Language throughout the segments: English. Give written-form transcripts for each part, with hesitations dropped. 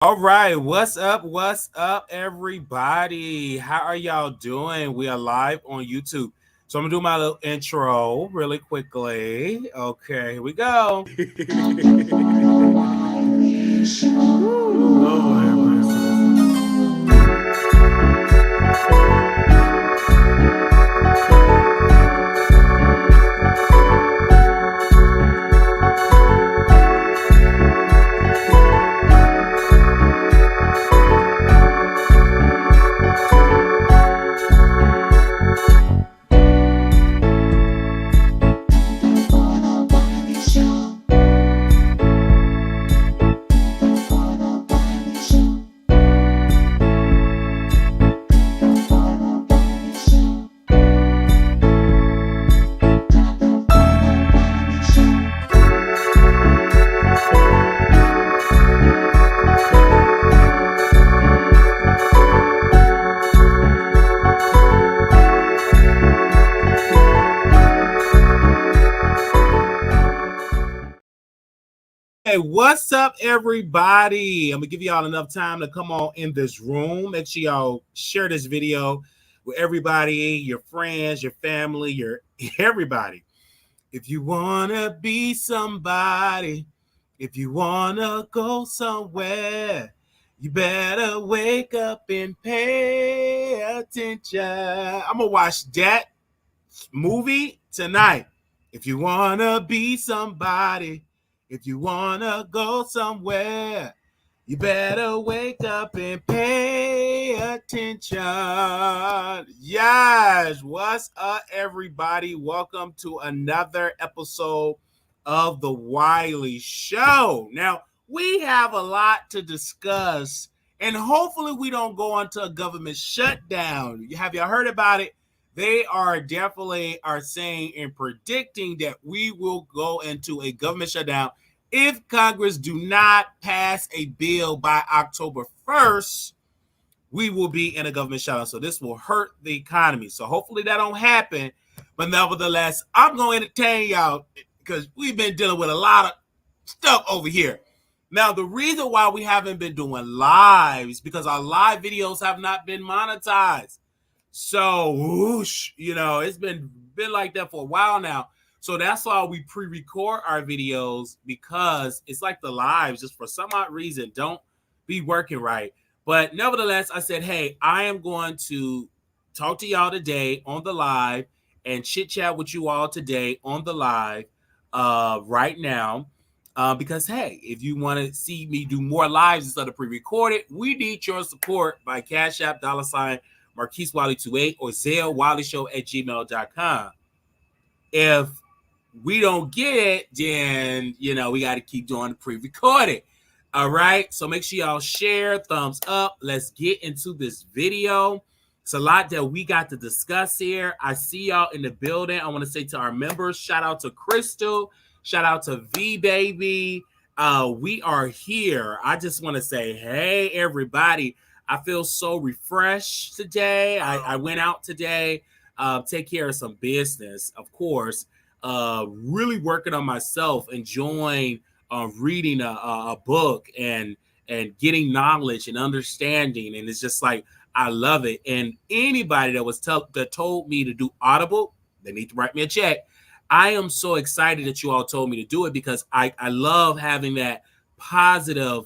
All right, what's up? What's up, everybody? How are y'all doing? We are live on YouTube. So I'm gonna do my little intro really quickly. Okay, here we go. Hey, what's up, everybody? I'm gonna give y'all enough time to come on in this room. Make sure y'all share this video with everybody, your friends, your family, your everybody. If you wanna be somebody, if you wanna go somewhere, you better wake up and pay attention. I'm gonna watch that movie tonight. If you wanna be somebody, if you wanna go somewhere, you better wake up and pay attention. Yes, what's up, everybody? Welcome to another episode of the Wiley Show. Now, we have a lot to discuss, and hopefully we don't go into a government shutdown. Have y'all heard about it? They are definitely saying and predicting that we will go into a government shutdown if Congress do not pass a bill by October 1st. We will be in a government shutdown. So this will hurt the economy. So hopefully that don't happen. But nevertheless, I'm going to entertain y'all because we've been dealing with a lot of stuff over here. Now, the reason why we haven't been doing lives because our live videos have not been monetized. So, whoosh, it's been like that for a while now. So that's why we pre-record our videos because it's like the lives just for some odd reason don't be working right. But nevertheless, I said, hey, I am going to talk to y'all today on the live and chit chat with you all today on the live right now. Because, hey, if you want to see me do more lives instead of pre-recorded, we need your support by Cash App, $ Marquise Wiley 28 or Zelle Wiley Show at gmail.com. If we don't get it, then we got to keep doing the pre-recorded. All right. So make sure y'all share, thumbs up. Let's get into this video. It's a lot that we got to discuss here. I see y'all in the building. I want to say to our members, shout out to Crystal, shout out to V Baby. We are here. I just want to say, hey, everybody. I feel so refreshed today. I went out today, take care of some business, of course. Really working on myself, enjoying reading a book and getting knowledge and understanding. And it's just like, I love it. And anybody that told me to do Audible, they need to write me a check. I am so excited that you all told me to do it because I love having that positive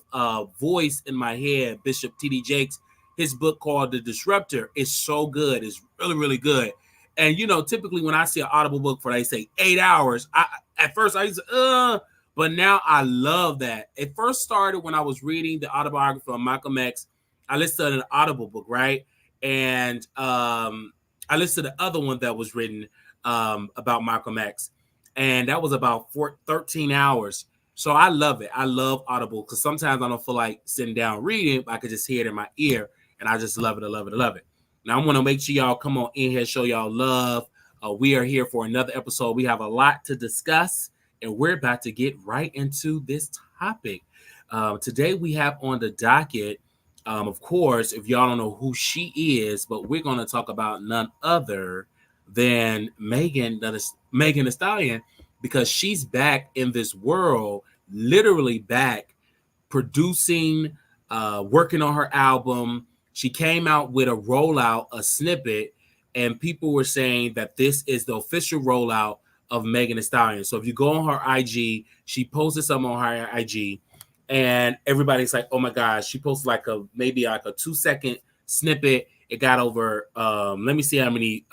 voice in my head. Bishop T.D. Jakes, his book called The Disruptor is so good. It's really, really good. And, typically when I see an Audible book for, they say 8 hours, at first I used to, but now I love that. It first started when I was reading the autobiography of Malcolm X. I listened to an Audible book, right? And I listened to the other one that was written about Malcolm X. And that was about 13 hours. So I love it. I love Audible because sometimes I don't feel like sitting down reading, but I could just hear it in my ear. And I just love it. I love it. I love it. Now, I want to make sure y'all come on in here, show y'all love. We are here for another episode. We have a lot to discuss, and we're about to get right into this topic. Today, we have on the docket, of course, if y'all don't know who she is, but we're going to talk about none other than Megan Thee Stallion, because she's back in this world, literally back producing working on her album. She came out with a rollout, a snippet, and people were saying that this is the official rollout of Megan Thee Stallion. So if you go on her IG, she posted something on her IG, and everybody's like, "Oh my gosh!" She posted maybe a 2-second snippet. It got over. Let me see how many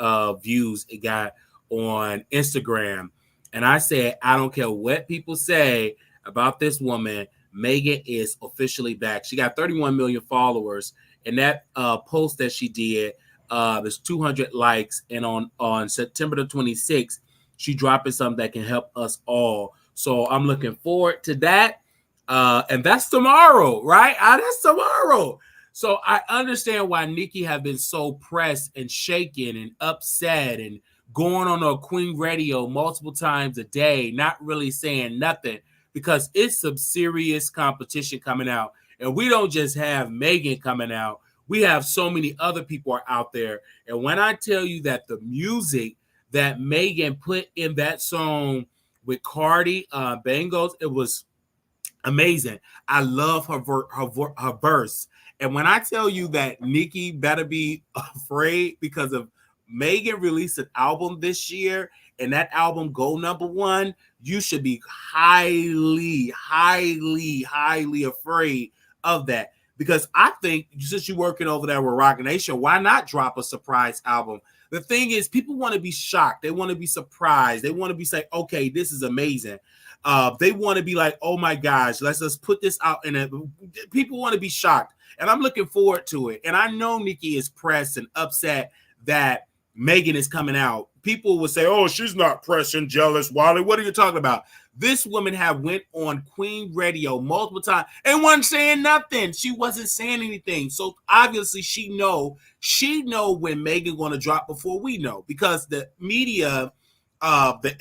views it got on Instagram. And I said, I don't care what people say about this woman. Megan is officially back. She got 31 million followers, and that post that she did, there's 200 likes. And on September the 26th, she dropping something that can help us all. So I'm looking forward to that. And that's tomorrow, right? That's tomorrow. So I understand why Nicki have been so pressed and shaken and upset and going on a Queen radio multiple times a day, not really saying nothing, because it's some serious competition coming out. And we don't just have Megan coming out. We have so many other people are out there. And when I tell you that the music that Megan put in that song with Cardi, Bangles, it was amazing. I love her verse. And when I tell you that Nicki better be afraid because of Megan released an album this year and that album go #1, you should be highly, highly, highly afraid of that. Because I think since you're working over there with Roc Nation, why not drop a surprise album? The thing is, people want to be shocked. They want to be surprised. They want to be saying, okay, this is amazing. They want to be like, oh my gosh, let's just put this out. And people want to be shocked. And I'm looking forward to it. And I know Nicki is pressed and upset that Megan is coming out. People will say, oh, she's not pressed and jealous, Wiley. What are you talking about? This woman have went on Queen Radio multiple times and wasn't saying nothing. She wasn't saying anything. So obviously she know when Megan going to drop before we know, because the media,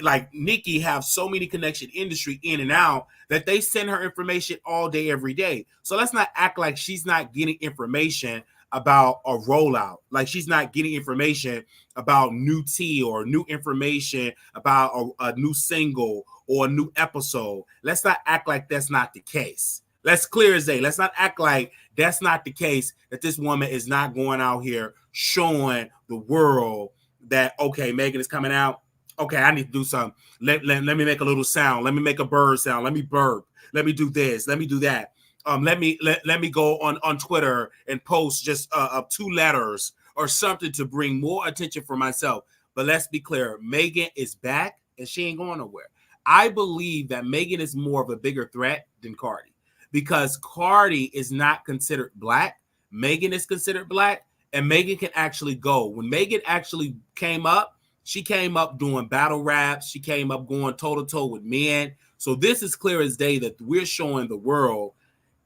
like Nicki, have so many connection industry in and out that they send her information all day, every day. So let's not act like she's not getting information about a rollout. Like she's not getting information about new tea or new information about a new single or a new episode. Let's not act like that's not the case. Let's clear as day. Let's not act like that's not the case, that this woman is not going out here showing the world that, okay, Megan is coming out. Okay, I need to do something. Let me make a little sound. Let me make a bird sound. Let me burp. Let me do this. Let me do that. Let me go on Twitter and post just 2 letters or something to bring more attention for myself. But let's be clear, Megan is back and she ain't going nowhere. I believe that Megan is more of a bigger threat than Cardi, because Cardi is not considered black. Megan is considered black, and Megan can actually go. When Megan actually came up, she came up doing battle raps. She came up going toe-to-toe with men. So this is clear as day that we're showing the world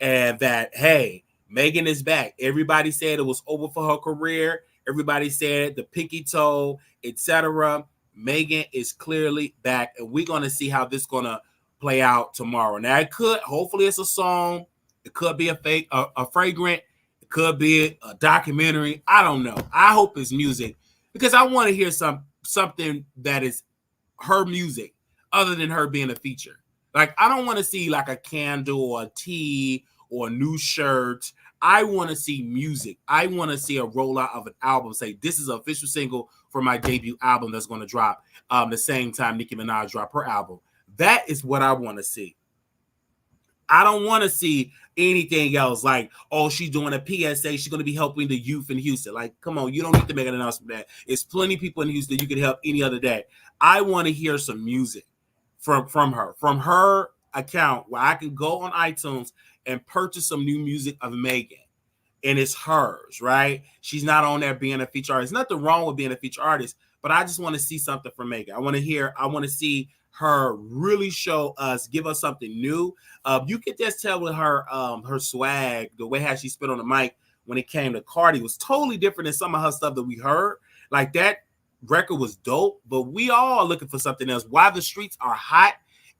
and that, hey, Megan is back. Everybody said it was over for her career. Everybody said the pinky toe, etc. Megan is clearly back, and we're going to see how this is going to play out tomorrow. Now, hopefully it's a song. It could be a fragrant. It could be a documentary. I don't know. I hope it's music, because I want to hear something that is her music other than her being a feature. Like, I don't want to see like a candle or a tea or a new shirt. I want to see music. I want to see a rollout of an album. Say, this is an official single for my debut album that's going to drop the same time Nicki Minaj dropped her album. That is what I want to see. I don't want to see anything else like, oh, she's doing a PSA. She's going to be helping the youth in Houston. Like, come on, you don't need to make an announcement for that. It's plenty of people in Houston you can help any other day. I want to hear some music from her account, where I can go on iTunes and purchase some new music of Megan. And it's hers, right? She's not on there being a feature artist. Nothing wrong with being a feature artist, but I just want to see something from Megan. I want to see her really show us, give us something new. You could just tell with her swag, the way how she spit on the mic when it came to Cardi was totally different than some of her stuff that we heard. Like, that record was dope, but we all are looking for something else. While the streets are hot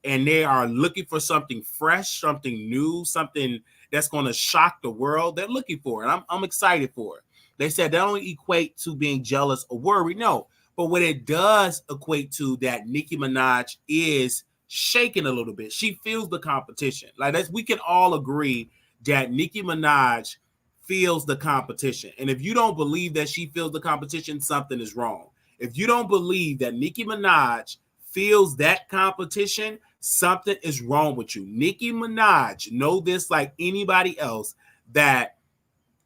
and they are looking for something fresh, something new, something that's going to shock the world, they're looking for it. I'm excited for it. They said that don't equate to being jealous or worried. No, but what it does equate to, that Nicki Minaj is shaking a little bit. She feels the competition. Like, we can all agree that Nicki Minaj feels the competition. And if you don't believe that she feels the competition, something is wrong. If you don't believe that Nicki Minaj feels that competition, something is wrong with you. Nicki Minaj know this like anybody else, that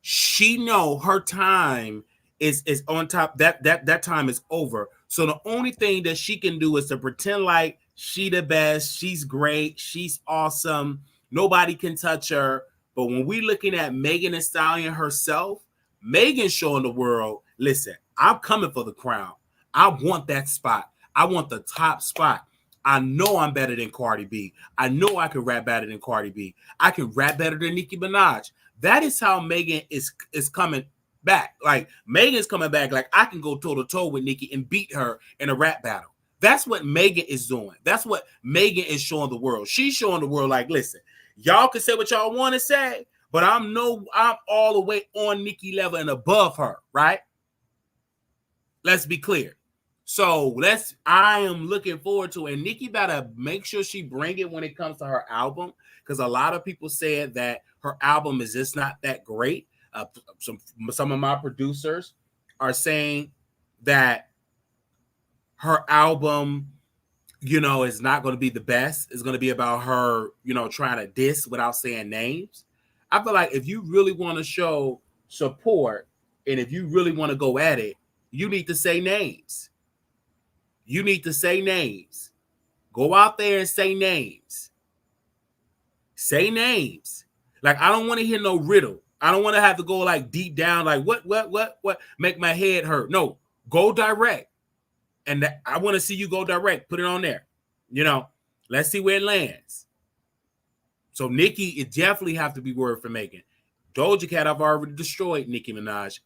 she know her time is on top. That time is over. So the only thing that she can do is to pretend like she the best, she's great, she's awesome, nobody can touch her. But when we looking at Megan Thee Stallion herself, Megan showing the world, listen, I'm coming for the crown. I want that spot. I want the top spot. I know I'm better than Cardi B. I know I can rap better than Cardi B. I can rap better than Nicki Minaj. That is how Megan is coming back. Like, Megan's coming back like, I can go toe-to-toe with Nicki and beat her in a rap battle. That's what Megan is doing. That's what Megan is showing the world. She's showing the world like, listen, y'all can say what y'all want to say, but I'm all the way on Nicki level and above her, right? Let's be clear. So I am looking forward to it. And Nicki better make sure she bring it when it comes to her album, because a lot of people said that her album is just not that great. Some of my producers are saying that her album, is not going to be the best. It's going to be about her, trying to diss without saying names. I feel like if you really want to show support and if you really want to go at it, you need to say names. You need to say names. Go out there and say names. Say names. Like, I don't want to hear no riddle. I don't want to have to go like deep down, like what, make my head hurt. No, go direct. And I want to see you go direct. Put it on there. Let's see where it lands. So Nicki, it definitely have to be word for Megan. Doja Cat, I've already destroyed Nicki Minaj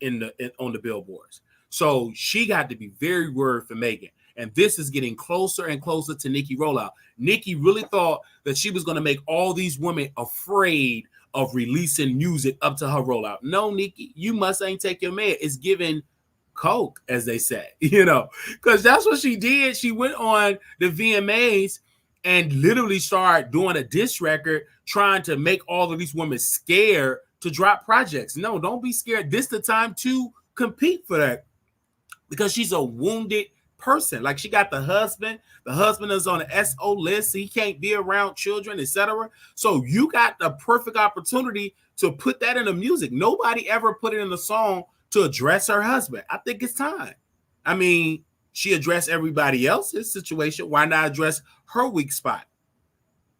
on the billboards. So she got to be very word for Megan. And this is getting closer and closer to Nicki rollout. Nicki really thought that she was going to make all these women afraid of releasing music up to her rollout. No, Nicki, you must ain't take your man. It's giving coke, as they say, because that's what she did. She went on the VMAs and literally started doing a diss record, trying to make all of these women scared to drop projects. No, don't be scared. This is the time to compete for that, because she's a wounded person. Like, she got the husband is on the SO list, so he can't be around children, etc. So you got the perfect opportunity to put that in the music. Nobody ever put it in the song to address her husband. I think it's time. I mean, she addressed everybody else's situation. Why not address her weak spot?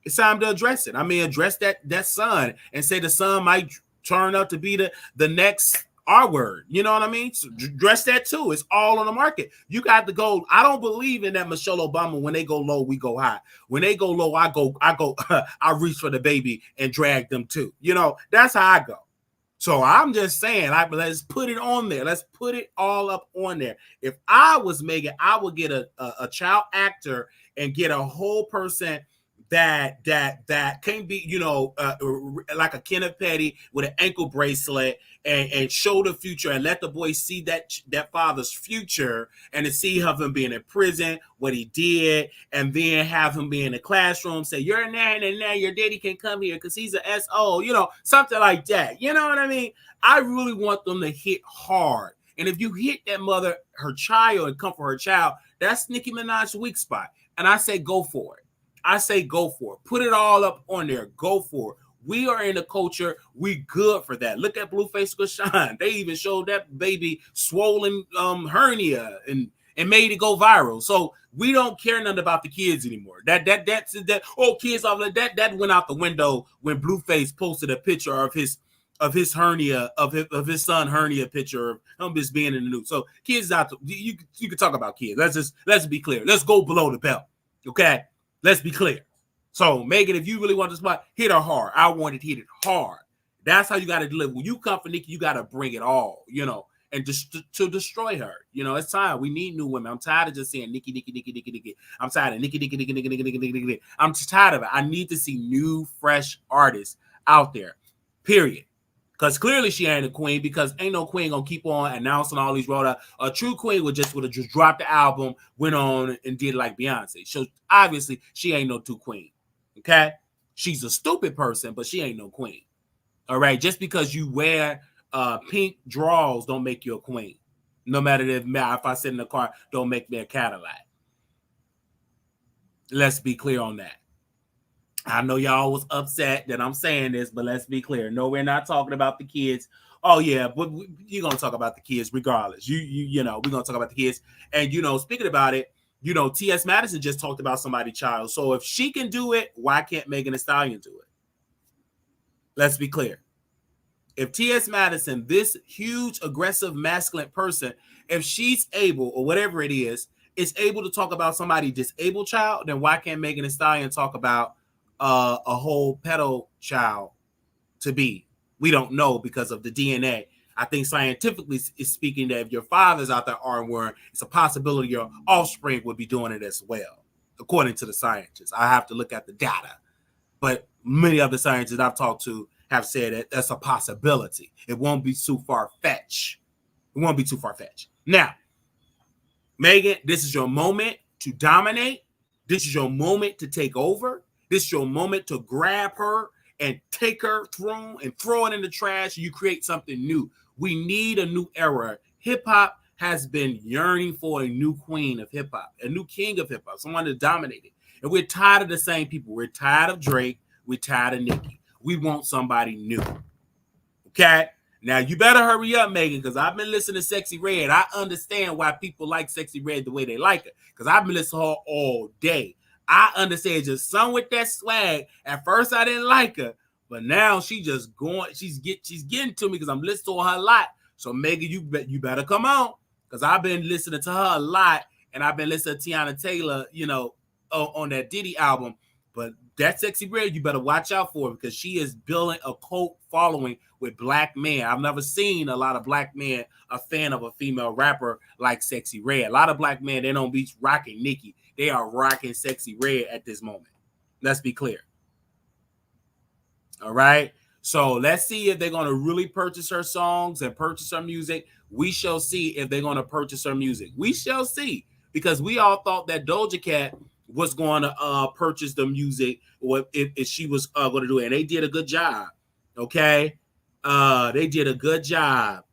It's time to address it. I mean, address that son and say the son might turn out to be the next R word. You know what I mean? So address that too. It's all on the market. You got to go. I don't believe in that Michelle Obama. When they go low, we go high. When they go low, I go. I reach for the baby and drag them too. That's how I go. So I'm just saying, let's put it on there. Let's put it all up on there. If I was Megan, I would get a child actor and get a whole person that can be, like a Kenneth Petty with an ankle bracelet and show the future and let the boy see that father's future, and to see him being in prison, what he did, and then have him be in the classroom, say, you're in there and now your daddy can come here because he's an SO, something like that. You know what I mean? I really want them to hit hard. And if you hit that mother, her child, and come for her child, that's Nicki Minaj's weak spot. And I say, go for it. I say go for it. Put it all up on there. Go for it. We are in the culture. We good for that. Look at Blueface Krishan. They even showed that baby swollen hernia and made it go viral. So we don't care nothing about the kids anymore. That's kids off that went out the window when Blueface posted a picture of his hernia, of his son hernia picture of him just being in the news. So kids out. You can talk about kids. Let's be clear. Let's go below the belt. Okay. Let's be clear. So, Megan, if you really want the spot, hit her hard. I want it hit it hard. That's how you got to deliver. When you come for Nicki, you got to bring it all, and just to destroy her. It's time. We need new women. I'm tired of just saying Nicki, Nicki, Nicki, Nicki, Nicki. I'm tired of Nicki, Nicki, Nicki, Nicki, Nicki, Nicki, Nicki, Nicki. I'm tired of it. I need to see new, fresh artists out there, period. Because clearly she ain't a queen, because ain't no queen going to keep on announcing all these rollouts. A true queen would have just dropped the album, went on and did like Beyonce. So obviously she ain't no true queen. Okay? She's a stupid person, but she ain't no queen. All right, just because you wear pink drawers don't make you a queen. No matter if I sit in the car, don't make me a Cadillac. Let's be clear on that. I know y'all was upset that I'm saying this, but let's be clear. No, we're not talking about the kids. Oh yeah, but you're gonna talk about the kids regardless. You know, we're gonna talk about the kids. And speaking about it, T.S. Madison just talked about somebody's child. So if she can do it, why can't Megan Thee Stallion do it? Let's be clear. If T.S. Madison, this huge, aggressive, masculine person, if she's able, or whatever it is able to talk about somebody's disabled child, then why can't Megan Thee Stallion talk about a whole pedo child to be? We don't know because of the DNA. I think scientifically speaking, that if your father's out there arm-wearing, it's a possibility your offspring would be doing it as well, according to the scientists. I have to look at the data. But many of the scientists I've talked to have said that that's a possibility. It won't be too far-fetched. It won't be too far-fetched. Now, Megan, this is your moment to dominate. This is your moment to take over. This is your moment to grab her and take her throne and throw it in the trash. You create something new. We need a new era. Hip-hop has been yearning for a new queen of hip-hop, a new king of hip-hop, someone to dominate it. And we're tired of the same people. We're tired of Drake. We're tired of Nicki. We want somebody new. Okay? Now, you better hurry up, Megan, because I've been listening to Sexy Red. I understand why people like Sexy Red the way they like it, because I've been listening to her all day. I understand, just some with that swag. At first, I didn't like her, but now she's getting to me because I'm listening to her a lot. So, Megan, you better come on, because I've been listening to her a lot, and I've been listening to Tiana Taylor, on that Diddy album. But that Sexy Red, you better watch out for her, because she is building a cult following with black men. I've never seen a lot of black men a fan of a female rapper like Sexy Red. A lot of black men, they don't be rocking Nicki. They are rocking Sexy Red at this moment. Let's be clear. All right? So let's see if they're going to really purchase her songs and purchase her music. We shall see if they're going to purchase her music. We shall see, because we all thought that Doja Cat was going to purchase the music, or if she was going to do it. And they did a good job. Okay? They did a good job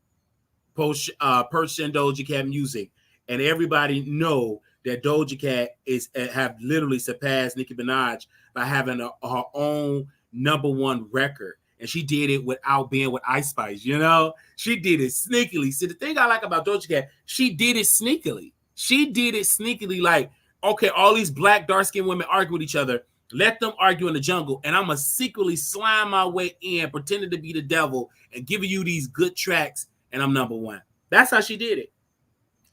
purchasing Doja Cat music. And everybody know that Doja Cat have literally surpassed Nicki Minaj by having her own #1 record. And she did it without being with Ice Spice, She did it sneakily. See, the thing I like about Doja Cat, she did it sneakily. She did it sneakily, like, okay, all these black, dark-skinned women argue with each other. Let them argue in the jungle, and I'm going to secretly slime my way in, pretending to be the devil, and giving you these good tracks, and I'm #1. That's how she did it.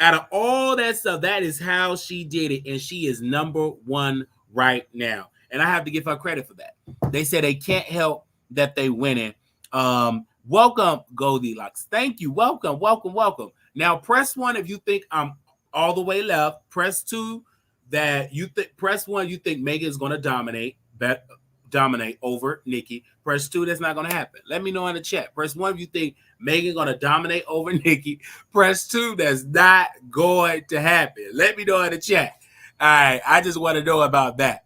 Out of all that stuff, that is how she did it, and she is #1 right now. And I have to give her credit for that. They said they can't help that they winning. Welcome, Goldilocks. Thank you. Welcome, welcome, welcome. Now, press 1 if you think I'm all the way left. Press 2 that you think. Press 1 you think Megan is going to dominate over Nicki. Press 2 that's not going to happen. Let me know in the chat. Press 1 if you think Megan going to dominate over Nicki. Press 2 that's not going to happen. Let me know in the chat. All right, I just want to know about that.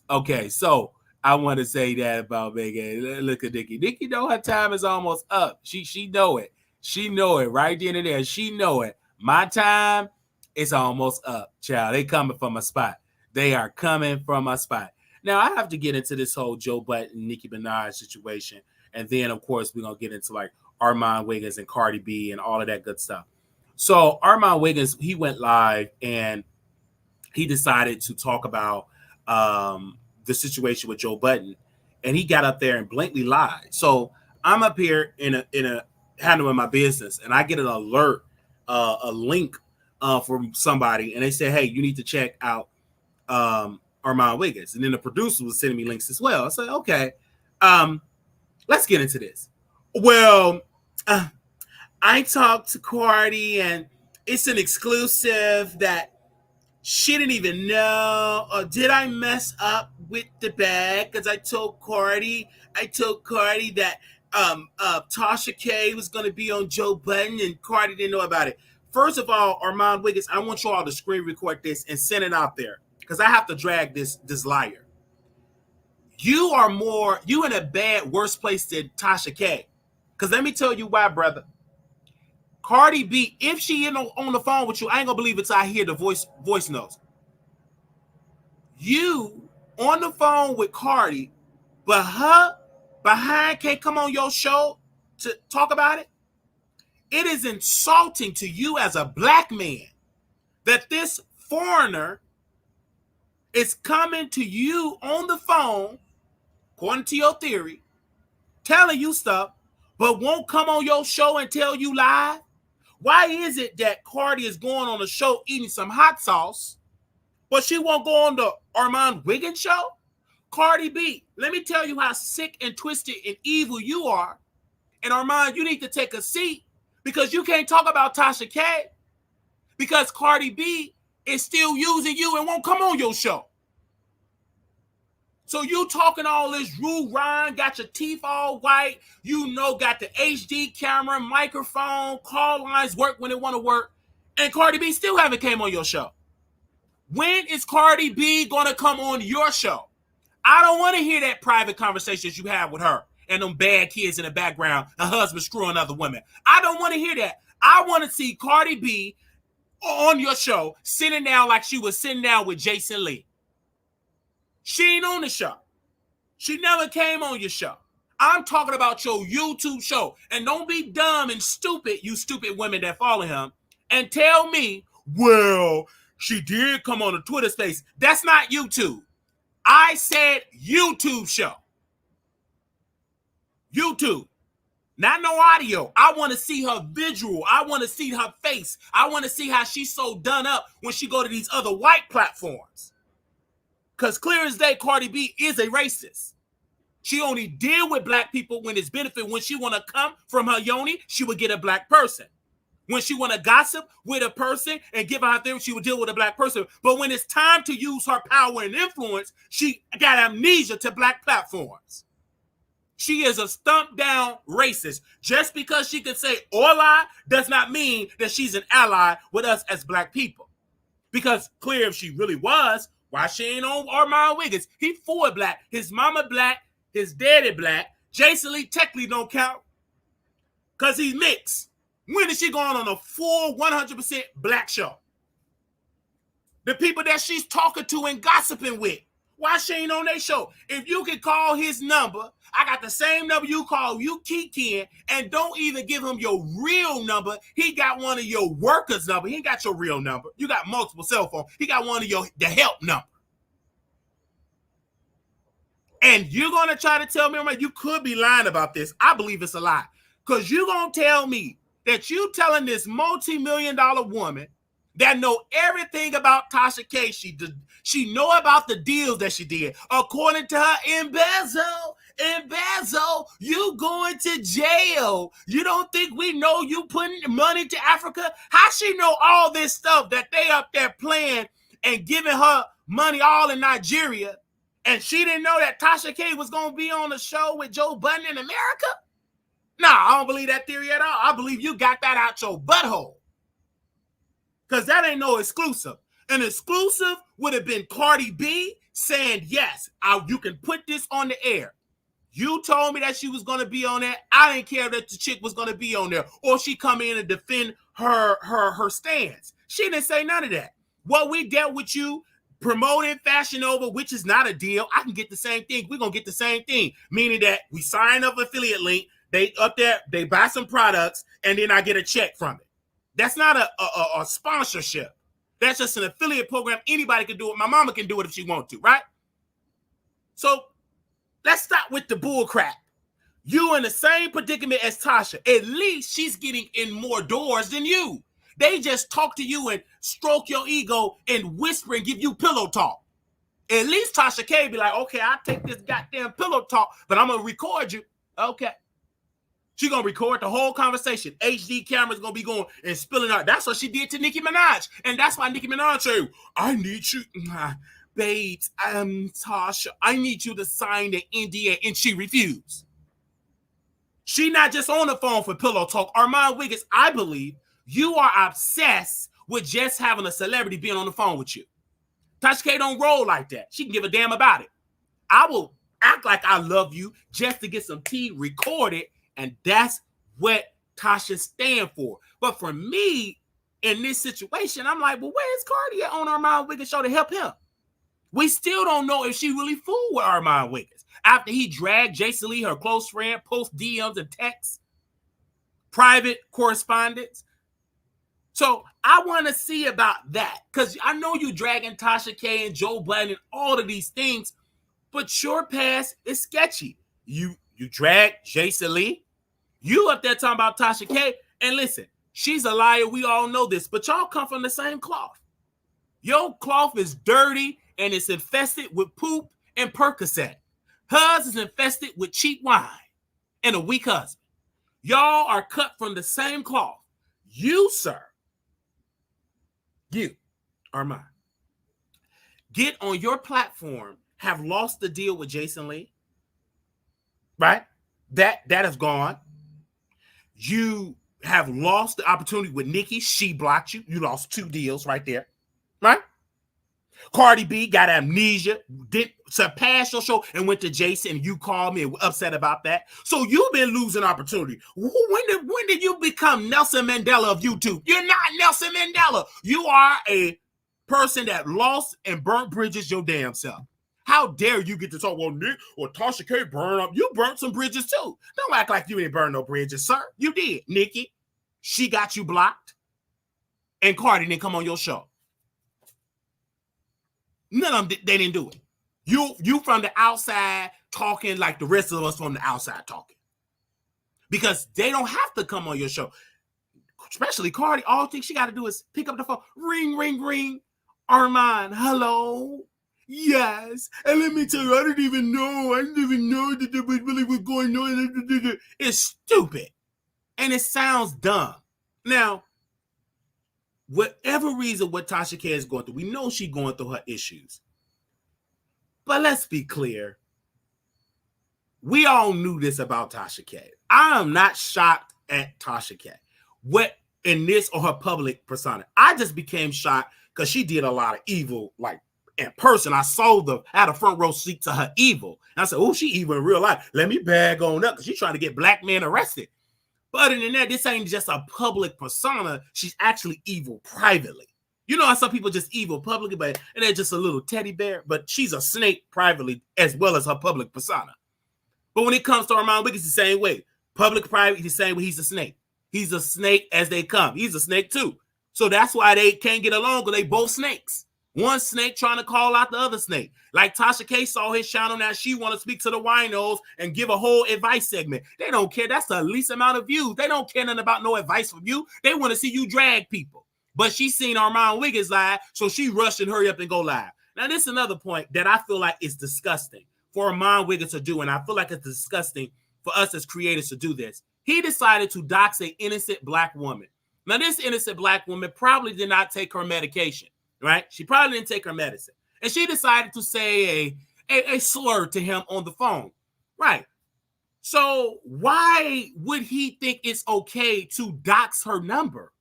Okay, so I want to say that about Megan. Look at Nicki. Nicki know her time is almost up. She know it. She know it right then and there. She know it. My time is almost up, child. They coming from a spot. They are coming from a spot. Now, I have to get into this whole Joe Budden, Nicki Minaj situation. And then, of course, we're going to get into like Armon Wiggins and Cardi B and all of that good stuff. So Armon Wiggins, he went live and he decided to talk about the situation with Joe Budden. And he got up there and blatantly lied. So I'm up here in a handling my business, and I get an alert, a link from somebody, and they say, hey, you need to check out Armon Wiggins. And then the producer was sending me links as well. I said, okay, let's get into this. Well, I talked to Cardi, and it's an exclusive that she didn't even know. Or did I mess up with the bag? Because I told Cardi that Tasha K was going to be on Joe Budden, and Cardi didn't know about it. First of all, Armon Wiggins, I want you all to screen record this and send it out there, because I have to drag this liar. you in a bad, worse place than Tasha K. Because let me tell you why, brother. Cardi B, if she on the phone with you, I ain't gonna believe it till I hear the voice notes. You on the phone with Cardi, but her behind can't come on your show to talk about it. It is insulting to you as a black man that this foreigner is coming to you on the phone, according to your theory, telling you stuff, but won't come on your show and tell you live. Why is it that Cardi is going on the show eating some hot sauce, but she won't go on the Armon Wiggins show? Cardi B, let me tell you how sick and twisted and evil you are. And Armon, you need to take a seat because you can't talk about Tasha K because Cardi B is still using you and won't come on your show. So you talking all this Rue Ryan, got your teeth all white, got the HD camera, microphone, call lines work when they want to work, and Cardi B still haven't came on your show. When is Cardi B going to come on your show? I don't want to hear that private conversations you have with her and them bad kids in the background, a husband screwing other women. I don't want to hear that. I want to see Cardi B on your show sitting down like she was sitting down with Jason Lee. She ain't on the show. She never came on your show. I'm talking about your YouTube show. And don't be dumb and stupid, you stupid women that follow him, and tell me, well, she did come on a Twitter space. That's not YouTube. I said YouTube show. YouTube. Not no audio. I want to see her visual. I want to see her face. I want to see how she's so done up when she go to these other white platforms. Because clear as day, Cardi B is a racist. She only deal with black people when it's benefit. When she want to come from her yoni, she would get a black person. When she want to gossip with a person and give her her theory, she would deal with a black person. But when it's time to use her power and influence, she got amnesia to black platforms. She is a stumped down racist. Just because she can say hola does not mean that she's an ally with us as black people. Because clear if she really was, why she ain't on Armon Wiggins? He full black. His mama black. His daddy black. Jason Lee technically don't count because he's mixed. When is she going on a full 100% black show? The people that she's talking to and gossiping with. Why she ain't on their show? If you can call his number, I got the same number you call, you key in, and don't even give him your real number. He got one of your workers' number. He ain't got your real number. You got multiple cell phones. He got one of the help number. And you're going to try to tell me, you could be lying about this. I believe it's a lie. Because you're going to tell me that you telling this multi-million-dollar woman that know everything about Tasha K. She know about the deals that she did. According to her, embezzle, you going to jail. You don't think we know you putting money to Africa? How she know all this stuff that they up there playing and giving her money all in Nigeria? And she didn't know that Tasha K was going to be on the show with Joe Budden in America? Nah, I don't believe that theory at all. I believe you got that out your butthole. Because that ain't no exclusive. An exclusive would have been Cardi B saying, yes, you can put this on the air. You told me that she was going to be on there. I didn't care that the chick was going to be on there. Or she come in and defend her stance. She didn't say none of that. What we dealt with you promoting Fashion Nova, which is not a deal. I can get the same thing. We're going to get the same thing. Meaning that we sign up affiliate link. They up there, they buy some products, and then I get a check from it. That's not a sponsorship. That's just an affiliate program. Anybody can do it. My mama can do it if she wants to, right? So let's stop with the bull crap. You in the same predicament as Tasha. At least she's getting in more doors than you. They just talk to you and stroke your ego and whisper and give you pillow talk. At least Tasha K be like, okay, I'll take this goddamn pillow talk, but I'm going to record you. Okay. She's going to record the whole conversation. HD camera's going to be going and spilling out. That's what she did to Nicki Minaj. And that's why Nicki Minaj said, I need you, babes, Tasha, I need you to sign the NDA. And she refused. She not just on the phone for pillow talk. Armon Wiggins, I believe you are obsessed with just having a celebrity being on the phone with you. Tasha K don't roll like that. She can give a damn about it. I will act like I love you just to get some tea recorded, and that's what Tasha stand for. But for me, in this situation, I'm like, well, where is Cardi on Armon Wiggins show to help him? We still don't know if she really fooled with Armon Wiggins after he dragged Jason Lee, her close friend, post DMs and texts, private correspondence. So I want to see about that, because I know you dragging Tasha K and Joe Budden and all of these things, but your past is sketchy. You drag Jason Lee. You up there talking about Tasha K. And listen, she's a liar. We all know this, but y'all come from the same cloth. Your cloth is dirty and it's infested with poop and Percocet. Hers is infested with cheap wine and a weak husband. Y'all are cut from the same cloth. You, sir, you, Armon, get on your platform, have lost the deal with Jason Lee, right? That is gone. You have lost the opportunity with Nicki. She blocked you. You lost 2 deals right there, right? Cardi B got amnesia, did surpass your show and went to Jason, and you called me and were upset about that. So you've been losing opportunity. When did you become Nelson Mandela of YouTube? You're not Nelson Mandela. You are a person that lost and burnt bridges your damn self. How dare you get to talk, well, Nick or Tasha K burn up. You burnt some bridges too. Don't act like you didn't burn no bridges, sir. You did. Nicki, she got you blocked. And Cardi didn't come on your show. None of them, they didn't do it. You from the outside talking like the rest of us from the outside talking. Because they don't have to come on your show. Especially Cardi, all things she got to do is pick up the phone. Ring, ring, ring. Armon, hello? Yes. And let me tell you, I didn't even know that there was really what's going on. It's stupid. And it sounds dumb. Now, whatever reason what Tasha K is going through, we know she's going through her issues. But let's be clear. We all knew this about Tasha K. I am not shocked at Tasha K. What in this or her public persona. I just became shocked because she did a lot of evil, like in person. I had a front row seat to her evil. And I said, oh, she evil in real life. Let me bag on up because she's trying to get black men arrested. But other than that, this ain't just a public persona. She's actually evil privately. You know how some people just evil publicly, but and they're just a little teddy bear. But she's a snake privately as well as her public persona. But when it comes to Armon Wiggins, the same way. Public, private, the same way. He's a snake. He's a snake as they come. He's a snake too. So that's why they can't get along, because they both snakes. One snake trying to call out the other snake. Like Tasha K saw his channel, now she want to speak to the winos and give a whole advice segment. They don't care. That's the least amount of views. They don't care nothing about no advice from you. They want to see you drag people. But she seen Armon Wiggins live, so she rushed and hurry up and go live. Now, this is another point that I feel like is disgusting for Armon Wiggins to do, and I feel like it's disgusting for us as creators to do this. He decided to dox an innocent black woman. Now, this innocent black woman probably did not take her medication. Right? She probably didn't take her medicine. And she decided to say a slur to him on the phone. Right. So why would he think it's okay to dox her number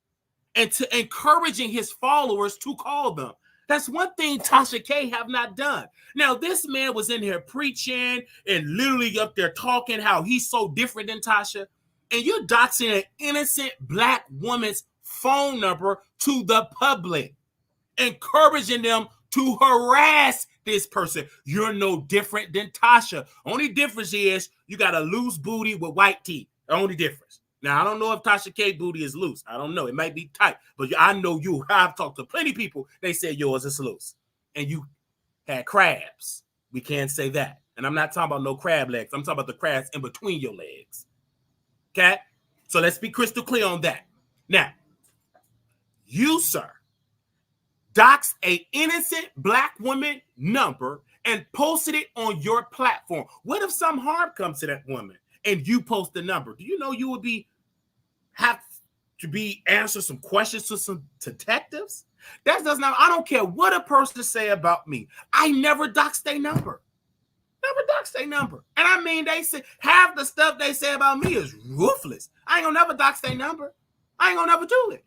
and to encouraging his followers to call them? That's one thing Tasha K have not done. Now, this man was in here preaching and literally up there talking how he's so different than Tasha. And you're doxing an innocent black woman's phone number to the public, encouraging them to harass this person. You're no different than Tasha. Only difference is you got a loose booty with white teeth. The only difference. Now, I don't know if Tasha K booty is loose. I don't know. It might be tight. But I know you. I've talked to plenty of people. They said yours is loose. And you had crabs. We can't say that. And I'm not talking about no crab legs. I'm talking about the crabs in between your legs. Okay? So let's be crystal clear on that. Now, you, sir, doxed an innocent black woman number and posted it on your platform. What if some harm comes to that woman and you post the number? Do you know you would have to be answer some questions to some detectives? That does not. I don't care what a person say about me. I never doxed their number. Never doxed their number. And I mean, they say half the stuff they say about me is ruthless. I ain't gonna never dox their number. I ain't gonna never do it.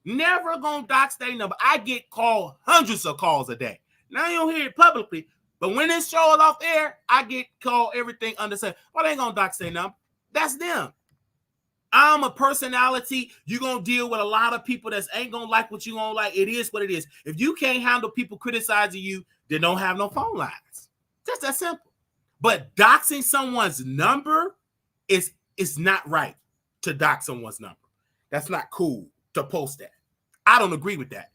Never gonna dox their number. I get called hundreds of calls a day. Now you don't hear it publicly, But when this show is off air, I get called everything under say, well, they ain't gonna dox their number. That's them. I'm a personality. You're going to deal with a lot of people that ain't going to like what you don't like. It is what it is. If you can't handle people criticizing you, then don't have no phone lines. Just that simple. But doxing someone's number is not right to dox someone's number. That's not cool to post that. I don't agree with that.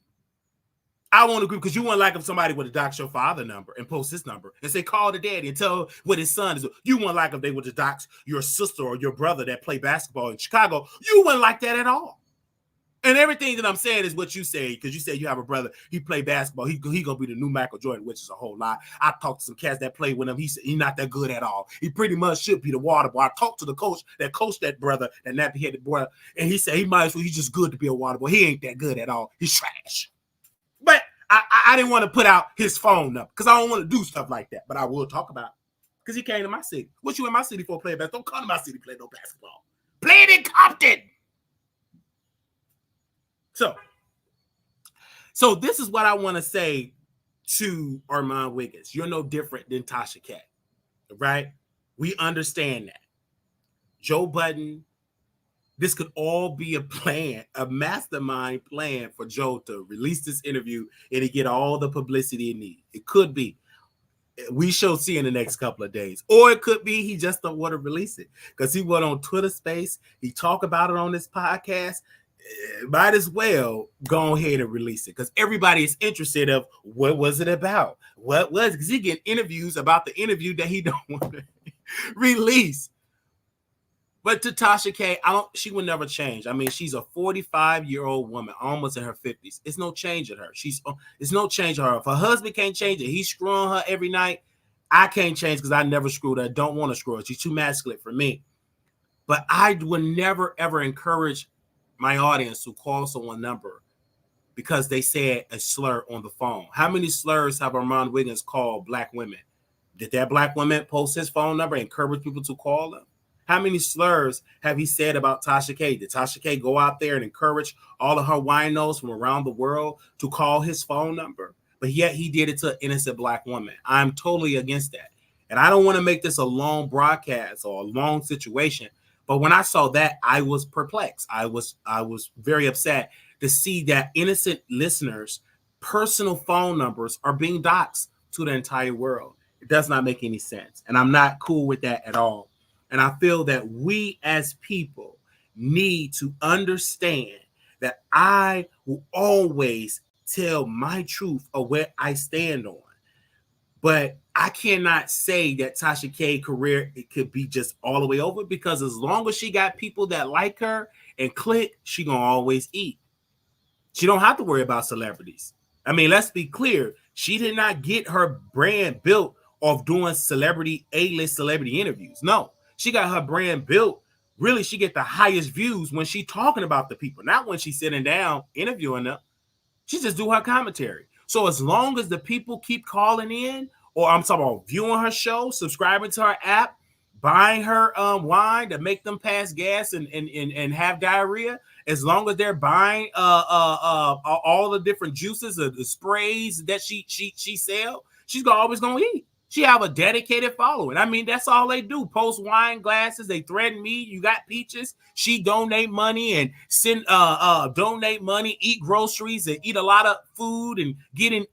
I won't agree because you wouldn't like if somebody would have doxed your father number and post his number and say, call the daddy and tell what his son is. You wouldn't like if they would have doxed your sister or your brother that play basketball in Chicago. You wouldn't like that at all. And everything that I'm saying is what you say, because you say you have a brother, he play basketball. He going to be the new Michael Jordan, which is a whole lot. I talked to some cats that play with him. He said he's not that good at all. He pretty much should be the water boy. I talked to the coach that coached that brother, that nappy-headed boy, and he said he might as well, he's just good to be a water boy. He ain't that good at all. He's trash. But I didn't want to put out his phone number because I don't want to do stuff like that. But I will talk about it because he came to my city. What you in my city for playing basketball? Don't come to my city to play no basketball. Play it in Compton. So this is what I want to say to Armon Wiggins. You're no different than Tasha K, right? We understand that. Joe Budden, this could all be a plan, a mastermind plan for Joe to release this interview and to get all the publicity it needs. It could be. We shall see in the next couple of days. Or it could be he just don't want to release it because he went on Twitter Space. He talked about it on this podcast. Might as well go ahead and release it because everybody is interested of what was it about? What was it? Because he getting interviews about the interview that he don't want to release. But to Tasha K, she will never change. I mean, she's a 45-year-old woman, almost in her 50s. It's no change in her. It's no change in her. If her husband can't change it, he's screwing her every night. I can't change because I never screwed her. Don't want to screw her. She's too masculine for me. But I would never, ever encourage my audience to call someone number because they said a slur on the phone. How many slurs have Armon Wiggins called black women? Did that black woman post his phone number and encourage people to call him? How many slurs have he said about Tasha K? Did Tasha K go out there and encourage all of her winos from around the world to call his phone number? But yet he did it to an innocent black woman. I'm totally against that. And I don't want to make this a long broadcast or a long situation. But when I saw that, I was perplexed. I was very upset to see that innocent listeners' personal phone numbers are being doxxed to the entire world. It does not make any sense. And I'm not cool with that at all. And I feel that we as people need to understand that I will always tell my truth of where I stand on. But I cannot say that Tasha K career, it could be just all the way over because as long as she got people that like her and click, she gonna always eat. She don't have to worry about celebrities. I mean, let's be clear. She did not get her brand built off doing A-list celebrity interviews. No. She got her brand built. Really, she get the highest views when she talking about the people, not when she's sitting down interviewing them. She just do her commentary. So as long as the people keep calling in, or I'm talking about viewing her show, subscribing to her app, buying her wine to make them pass gas and have diarrhea, as long as they're buying all the different juices, the sprays that she sell, she's always gonna eat. She have a dedicated following. I mean, that's all they do. Post wine glasses. They threaten me. You got peaches. She donate money and send donate money, eat groceries and eat a lot of food and getting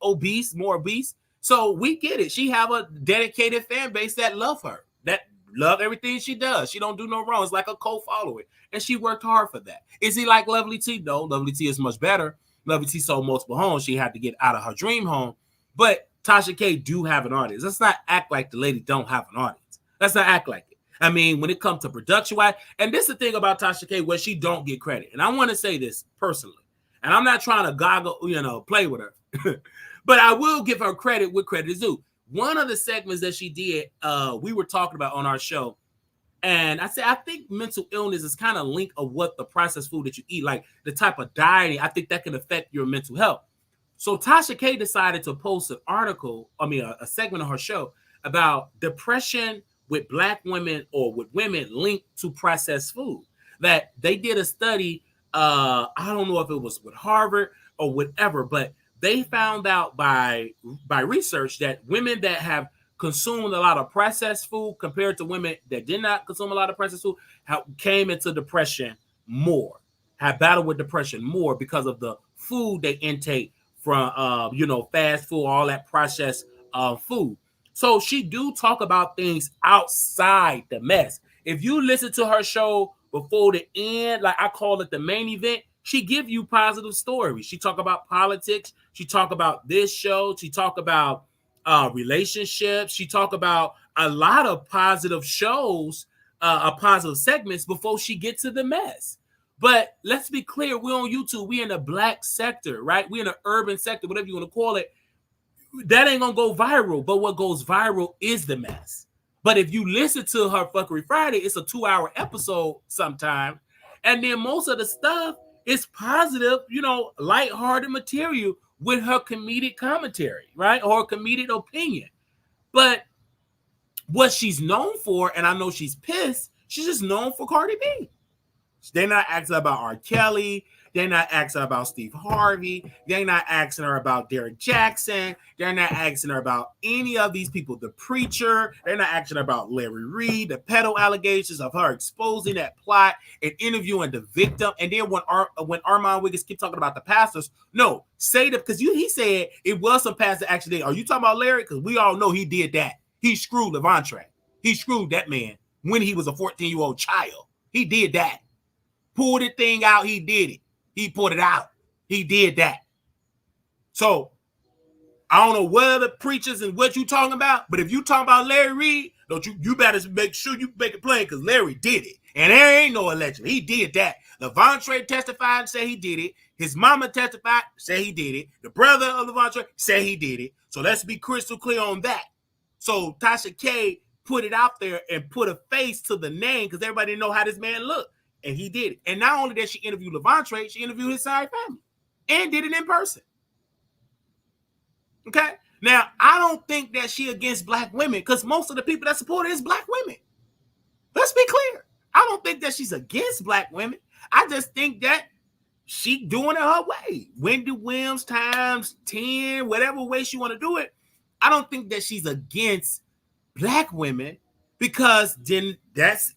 more obese. So we get it. She have a dedicated fan base that love her, that love everything she does. She don't do no wrong. It's like a co-follower. And she worked hard for that. Is he like Lovely T? No, Lovely T is much better. Lovely T sold multiple homes. She had to get out of her dream home. But Tasha K do have an audience. Let's not act like the lady don't have an audience. Let's not act like it. I mean, when it comes to production-wise, and this is the thing about Tasha K where she don't get credit. And I want to say this personally. And I'm not trying to play with her. But I will give her credit where credit is due. One of the segments that she did, we were talking about on our show. And I said, I think mental illness is kind of linked of what the processed food that you eat, like the type of dieting, I think that can affect your mental health. So Tasha K decided to post an article, a segment of her show about depression with black women or with women linked to processed food. That they did a study, I don't know if it was with Harvard or whatever, but they found out by research that women that have consumed a lot of processed food compared to women that did not consume a lot of processed food came into depression more, have battled with depression more because of the food they intake from fast food, all that processed food. So she do talk about things outside the mess. If you listen to her show before the end, like I call it the main event, she give you positive stories. She talk about politics. She talk about this show. She talk about relationships. She talk about a lot of positive shows, positive segments before she gets to the mess. But let's be clear, we're on YouTube. We're in the black sector, right? We're in the urban sector, whatever you want to call it. That ain't gonna go viral. But what goes viral is the mess. But if you listen to her Fuckery Friday, it's a 2-hour episode sometimes. And then most of the stuff is positive, lighthearted material with her comedic commentary, right? Or comedic opinion. But what she's known for, and I know she's pissed, she's just known for Cardi B. They're not asking about R. Kelly. They're not asking about Steve Harvey. They're not asking her about Derek Jackson. They're not asking her about any of these people. The Preacher. They're not asking her about Larry Reed, the pedo allegations of her exposing that plot and interviewing the victim. And then when Armon Wiggins keep talking about the pastors, no, say that because he said it was some pastor actually did. Are you talking about Larry? Because we all know he did that. He screwed Levantre. He screwed that man when he was a 14-year-old child. He did that. Pulled the thing out, he did it. He put it out. He did that. So, I don't know what other preachers and what you talking about, but if you talking about Larry Reed, you better make sure you make it plain because Larry did it. And there ain't no election. He did that. Levantre testified and said he did it. His mama testified, said he did it. The brother of Levantre said he did it. So let's be crystal clear on that. So Tasha K put it out there and put a face to the name because everybody know how this man looked. And he did it. And not only did she interview Levantre, she interviewed his side family and did it in person. Okay? Now, I don't think that she against black women because most of the people that support her is black women. Let's be clear. I don't think that she's against black women. I just think that she doing it her way. Wendy Williams times 10, whatever way she want to do it. I don't think that she's against black women. Because then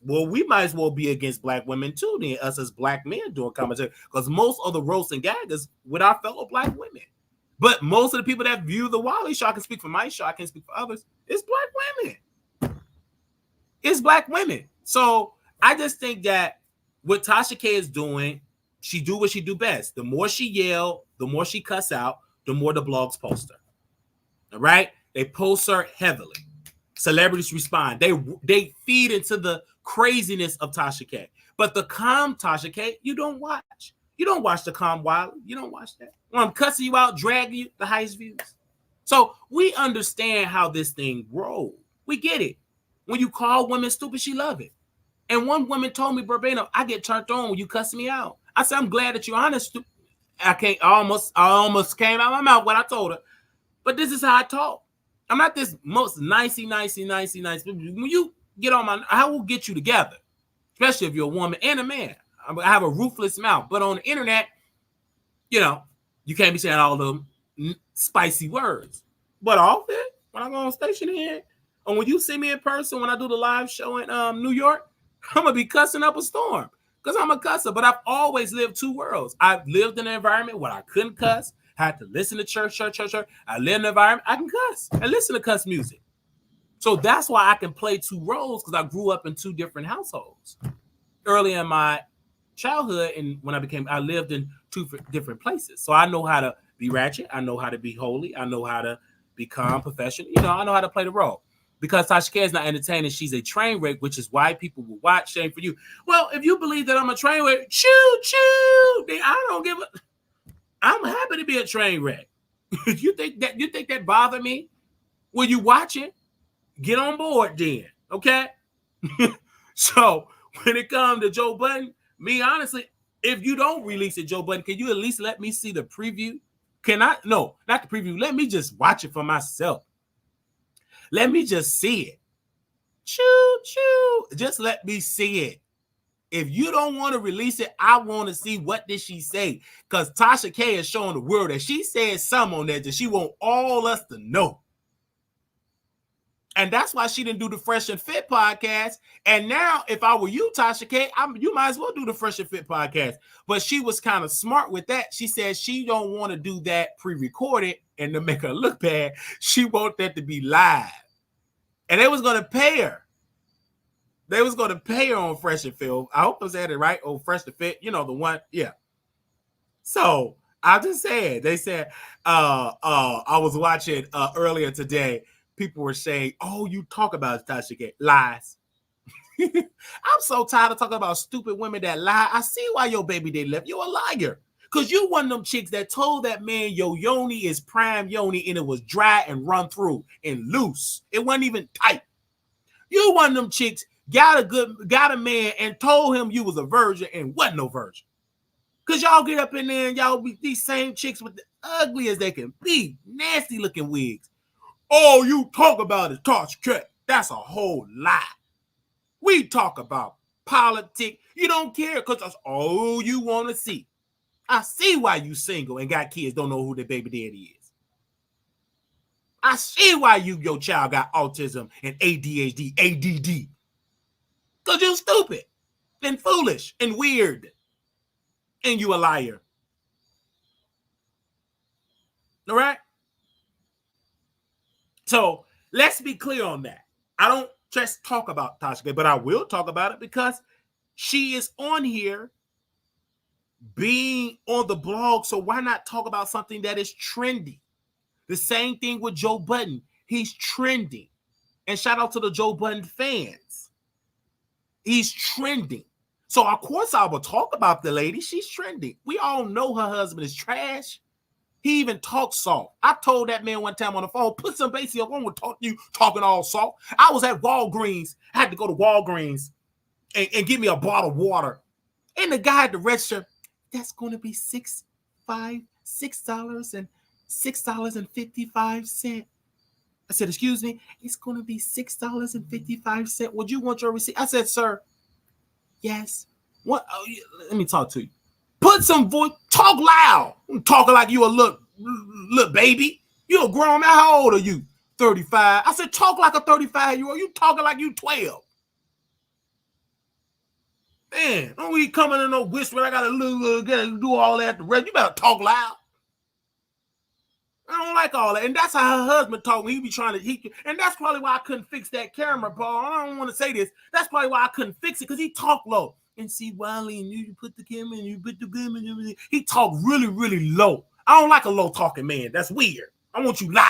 we might as well be against black women too, then us as black men doing commentary. Because most of the roast and gag is with our fellow black women. But most of the people that view the Wiley Show, I can speak for my show, I can speak for others, it's black women. It's black women. So I just think that what Tasha K is doing, she do what she do best. The more she yell, the more she cuss out, the more the blogs post her. All right? They post her heavily. Celebrities respond. They feed into the craziness of Tasha K. But the calm Tasha K, you don't watch. You don't watch the calm Wiley. You don't watch that. When I'm cussing you out, dragging you, the highest views. So we understand how this thing rolls. We get it. When you call women stupid, she love it. And one woman told me verbatim, I get turned on when you cuss me out. I said, I'm glad that you're honest. I almost came out of my mouth when I told her. But this is how I talk. I'm not this most nicey. When you get on I will get you together, especially if you're a woman and a man. I have a ruthless mouth, but on the internet, you can't be saying all them spicy words. But off it, when I go on station here, and when you see me in person, when I do the live show in New York, I'm gonna be cussing up a storm because I'm a cusser. But I've always lived two worlds. I've lived in an environment where I couldn't cuss. Had to listen to church. I live in an environment I can cuss and listen to cuss music. So that's why I can play two roles because I grew up in two different households. Early in my childhood and when I lived in two different places. So I know how to be ratchet. I know how to be holy. I know how to be calm, professional. I know how to play the role. Because Tasha K is not entertaining, she's a train wreck, which is why people will watch. Shame for you. Well, if you believe that I'm a train wreck, choo, then I don't give a... I'm happy to be a train wreck. You think that bother me? When you watch it, get on board then, okay? So when it comes to Joe Budden, me honestly, if you don't release it, Joe Budden, can you at least let me see the preview? No, not the preview. Let me just watch it for myself. Let me just see it. Choo. Just let me see it. If you don't want to release it, I want to see what did she say. Because Tasha K is showing the world that she said something on that she want all us to know. And that's why she didn't do the Fresh and Fit podcast. And now, if I were you, Tasha K, you might as well do the Fresh and Fit podcast. But she was kind of smart with that. She said she don't want to do that pre-recorded and to make her look bad. She want that to be live. And they was going to pay her. They was going to pay her on Fresh and Fit. I hope I said it right. Oh, Fresh and Fit. You know, the one. Yeah. So I just said, they said, I was watching earlier today. People were saying, oh, you talk about Tasha K. Lies. I'm so tired of talking about stupid women that lie. I see why your baby they left. You're a liar. Because you one of them chicks that told that man your yoni is prime yoni and it was dry and run through and loose. It wasn't even tight. You one of them chicks got a man and told him you was a virgin and wasn't no virgin. Because y'all get up in there and y'all be these same chicks with the ugly as they can be, nasty looking wigs. All you talk about is Tasha K. That's a whole lie. We talk about politics. You don't care because that's all you want to see. I see why you single and got kids, don't know who their baby daddy is. I see why your child got autism and ADHD, ADD. Because you're stupid and foolish and weird. And you a liar. All right? So let's be clear on that. I don't just talk about Tasha K, but I will talk about it because she is on here being on the blog. So why not talk about something that is trendy? The same thing with Joe Budden. He's trending. And shout out to the Joe Budden fans. He's trending. So of course I will talk about the lady. She's trending. We all know her husband is trash. He even talks soft. I told that man one time on the phone, put some bass up on with you talking all soft. I was at Walgreens. I had to go to Walgreens and give me a bottle of water. And the guy at the register, that's going to be $6.55. I said, excuse me, it's going to be $6.55. Would you want your receipt? I said, sir, yes. What? Oh, let me talk to you. Put some voice, talk loud. I'm talking like you a little baby. You a grown man. How old are you? 35. I said, talk like a 35-year-old. You talking like you 12. Man, don't we coming in no whisper. I gotta do all that. The rest, you better talk loud. I don't like all that. And that's how her husband talk. He be trying to, and that's probably why I couldn't fix that camera, Paul. I don't want to say this. That's probably why I couldn't fix it, because he talk low. And see, Wiley, and you put the camera and you put the camera and everything. He talk really, really low. I don't like a low talking man. That's weird. I want you loud.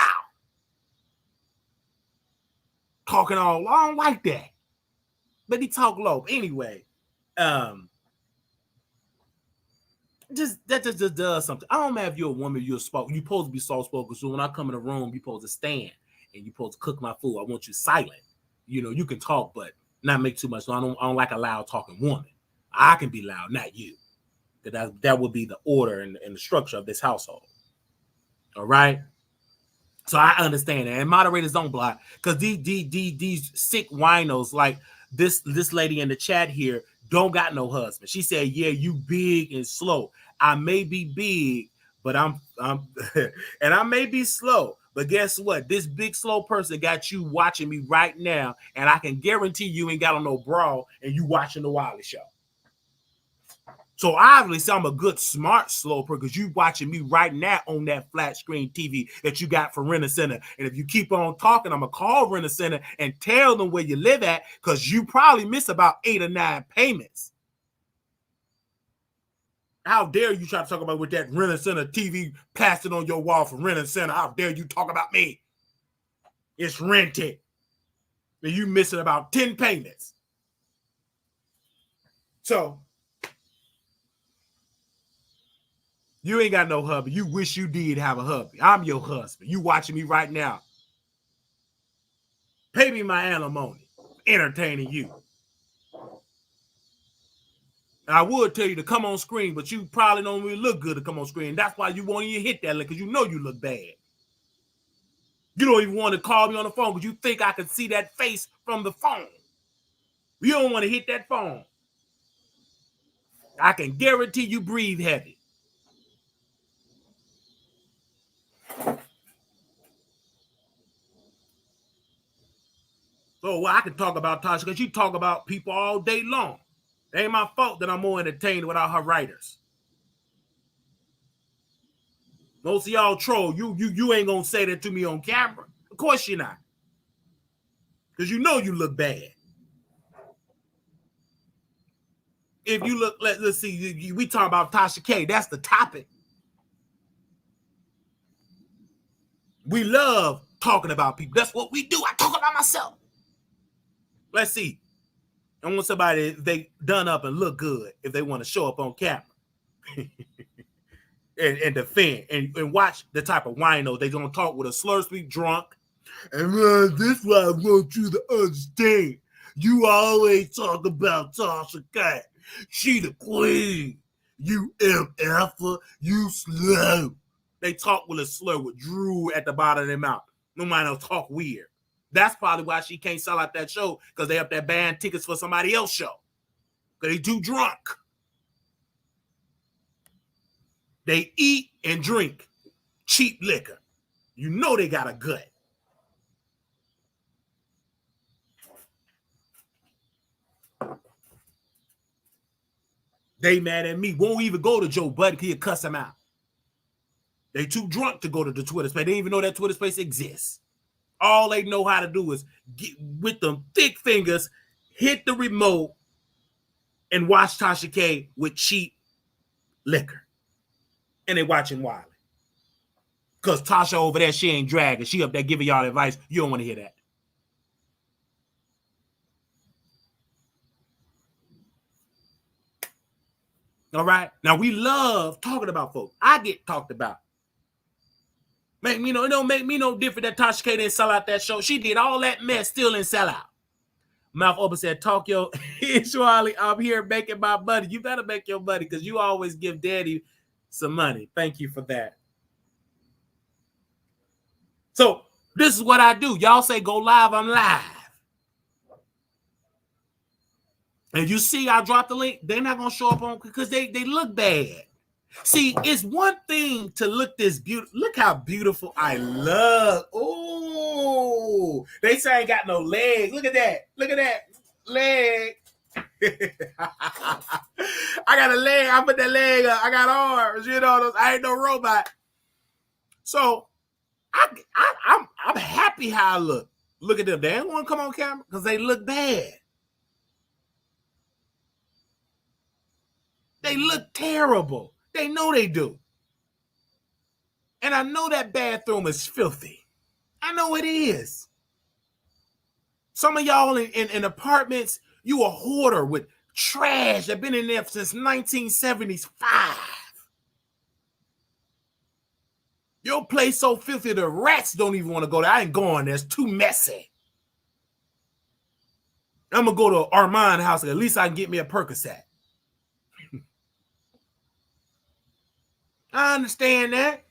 Talking all low. I don't like that. But he talk low. Anyway, that just does something. I don't matter if you're a woman, you're supposed to be soft spoken. So when I come in the room, you're supposed to stand and you're supposed to cook my food. I want you silent. You know, you can talk, but not make too much. So I don't like a loud talking woman. I can be loud, not you. That would be the order and the structure of this household. All right. So I understand that. And moderators don't block, because these sick winos like this lady in the chat here don't got no husband. She said, yeah, you big and slow. I may be big, but I'm and I may be slow. But guess what? This big, slow person got you watching me right now. And I can guarantee you ain't got on no bra and you watching the Wiley Show. So obviously I'm a good, smart, slow person, because you watching me right now on that flat screen TV that you got for Rent Center. And if you keep on talking, I'm going to call Rent Center and tell them where you live at, because you probably miss about 8 or 9 payments. How dare you try to talk about with that Rent Center TV plastered on your wall for Rent Center? How dare you talk about me? It's rented. And you missing about 10 payments. So you ain't got no hubby. You wish you did have a hubby. I'm your husband. You watching me right now. Pay me my alimony. Entertaining you. And I would tell you to come on screen, but you probably don't really look good to come on screen. That's why you won't even hit that link, because you know you look bad. You don't even want to call me on the phone because you think I can see that face from the phone. You don't want to hit that phone. I can guarantee you breathe heavy. So I can talk about Tasha because she talk about people all day long. It ain't my fault that I'm more entertained without her writers. Most of y'all troll. You ain't gonna say that to me on camera. Of course you're not. Because you know you look bad. If you look, let's see, we talk about Tasha K. That's the topic. We love talking about people. That's what we do. I talk about myself. Let's see. I want somebody, if they done up and look good, if they want to show up on camera and defend and watch the type of wino they don't talk with a slur, speak drunk. And this is what I want you to understand. You always talk about Tasha K. She the queen. You MF, you slow. They talk with a slur with drool at the bottom of their mouth. Nobody else talk weird. That's probably why she can't sell out that show, because they up there buying tickets for somebody else's show. Because they too drunk. They eat and drink cheap liquor. You know they got a gut. They mad at me. Won't even go to Joe Budden. He'll cuss him out. They too drunk to go to the Twitter space. They didn't even know that Twitter space exists. All they know how to do is get with them thick fingers, hit the remote, and watch Tasha K with cheap liquor. And they watching Wiley. Because Tasha over there, she ain't dragging. She up there giving y'all advice. You don't want to hear that. All right? Now, we love talking about folks. I get talked about. Make me it don't make me no different that Tasha K didn't sell out that show. She did all that mess, still didn't sell out. Mouth open said, talk your Wiley, I'm here making my money. You better make your money because you always give daddy some money. Thank you for that. So this is what I do. Y'all say go live, I'm live. And you see I dropped the link, they're not going to show up on because they look bad. See, it's one thing to look this beautiful. Look how beautiful I love. Oh, they say I ain't got no legs. Look at that. Look at that leg. I got a leg. I put that leg up. I got arms. You know, I ain't no robot. So I'm happy how I look. Look at them. They don't want to come on camera because they look bad. They look terrible. They know they do. And I know that bathroom is filthy. I know it is. Some of y'all in apartments, you a hoarder with trash that been in there since 1975. Your place so filthy, the rats don't even want to go there. I ain't going there. It's too messy. I'm going to go to Armon house. At least I can get me a Percocet. I understand that.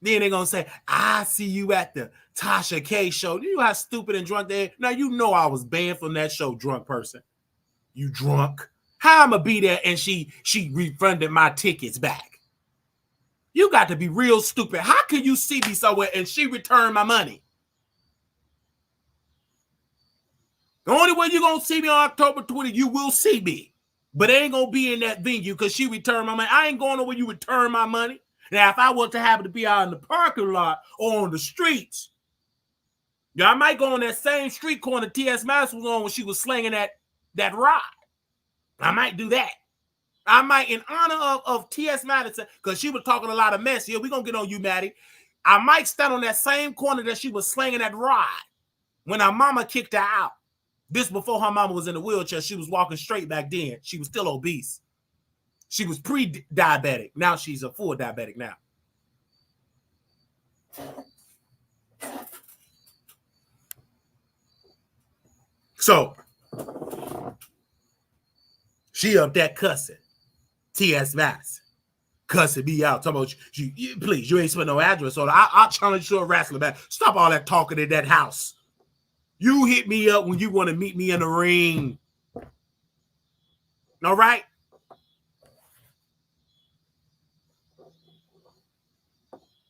Then they're going to say, I see you at the Tasha K show. You know how stupid and drunk they are? Now, you know I was banned from that show, drunk person. You drunk. How I'm going to be there and she refunded my tickets back? You got to be real stupid. How could you see me somewhere and she returned my money? The only way you're going to see me on October 20th, you will see me. But it ain't going to be in that venue because she returned my money. I ain't going nowhere you return my money. Now, if I want to happen to be out in the parking lot or on the streets, yeah, I might go on that same street corner T.S. Madison was on when she was slinging that rod. I might do that. I might, in honor of T.S. Madison, because she was talking a lot of mess here. We're going to get on you, Maddie. I might stand on that same corner that she was slinging that rod when her mama kicked her out. This before her mama was in the wheelchair. She was walking straight back then. She was still obese. She was pre-diabetic. Now she's a full diabetic now. So, she up there cussing. T.S. Madison. Cussing me out. Talking about, please, you ain't spent no address on her. I'll challenge you to a wrestling match. Stop all that talking in that house. You hit me up when you want to meet me in the ring. All right?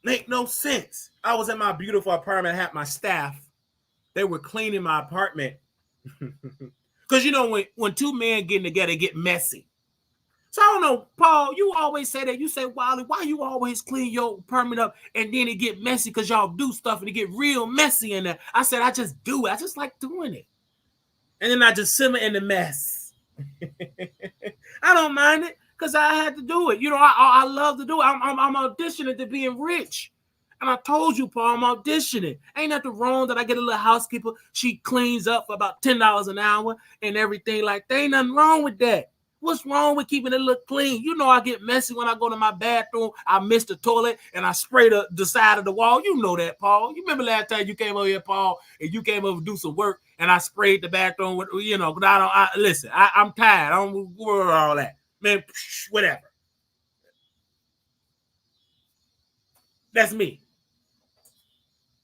Make no sense. I was in my beautiful apartment, I had my staff. They were cleaning my apartment. Because, you know, when two men getting together, it get messy. So I don't know, Paul, you always say that. You say, Wiley, why you always clean your apartment up and then it get messy because y'all do stuff and it get real messy in there? I said, I just do it. I just like doing it. And then I just simmer in the mess. I don't mind it because I had to do it. You know, I love to do it. I'm auditioning to being rich. And I told you, Paul, I'm auditioning. Ain't nothing wrong that I get a little housekeeper. She cleans up for about $10 an hour and everything like that. Ain't nothing wrong with that. What's wrong with keeping it look clean? You know I get messy when I go to my bathroom. I miss the toilet and I spray the side of the wall. You know that, Paul. You remember last time you came over here, Paul, and you came over to do some work and I sprayed the bathroom with, you know, listen, I'm tired. I don't worry about all that. Man, whatever. That's me.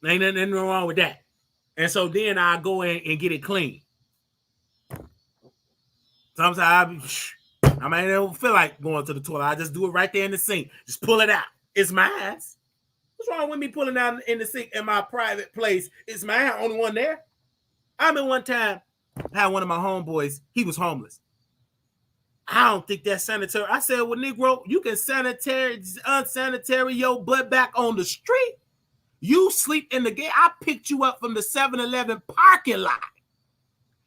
Ain't nothing wrong with that. And so then I go in and get it clean. Sometimes I don't feel like going to the toilet. I just do it right there in the sink. Just pull it out. It's mine. What's wrong with me pulling out in the sink in my private place? It's mine. Only one there. I remember one time I had one of my homeboys. He was homeless. I don't think that's sanitary. I said, well, Negro, you can unsanitary your butt back on the street. You sleep in the gate. I picked you up from the 7-Eleven parking lot.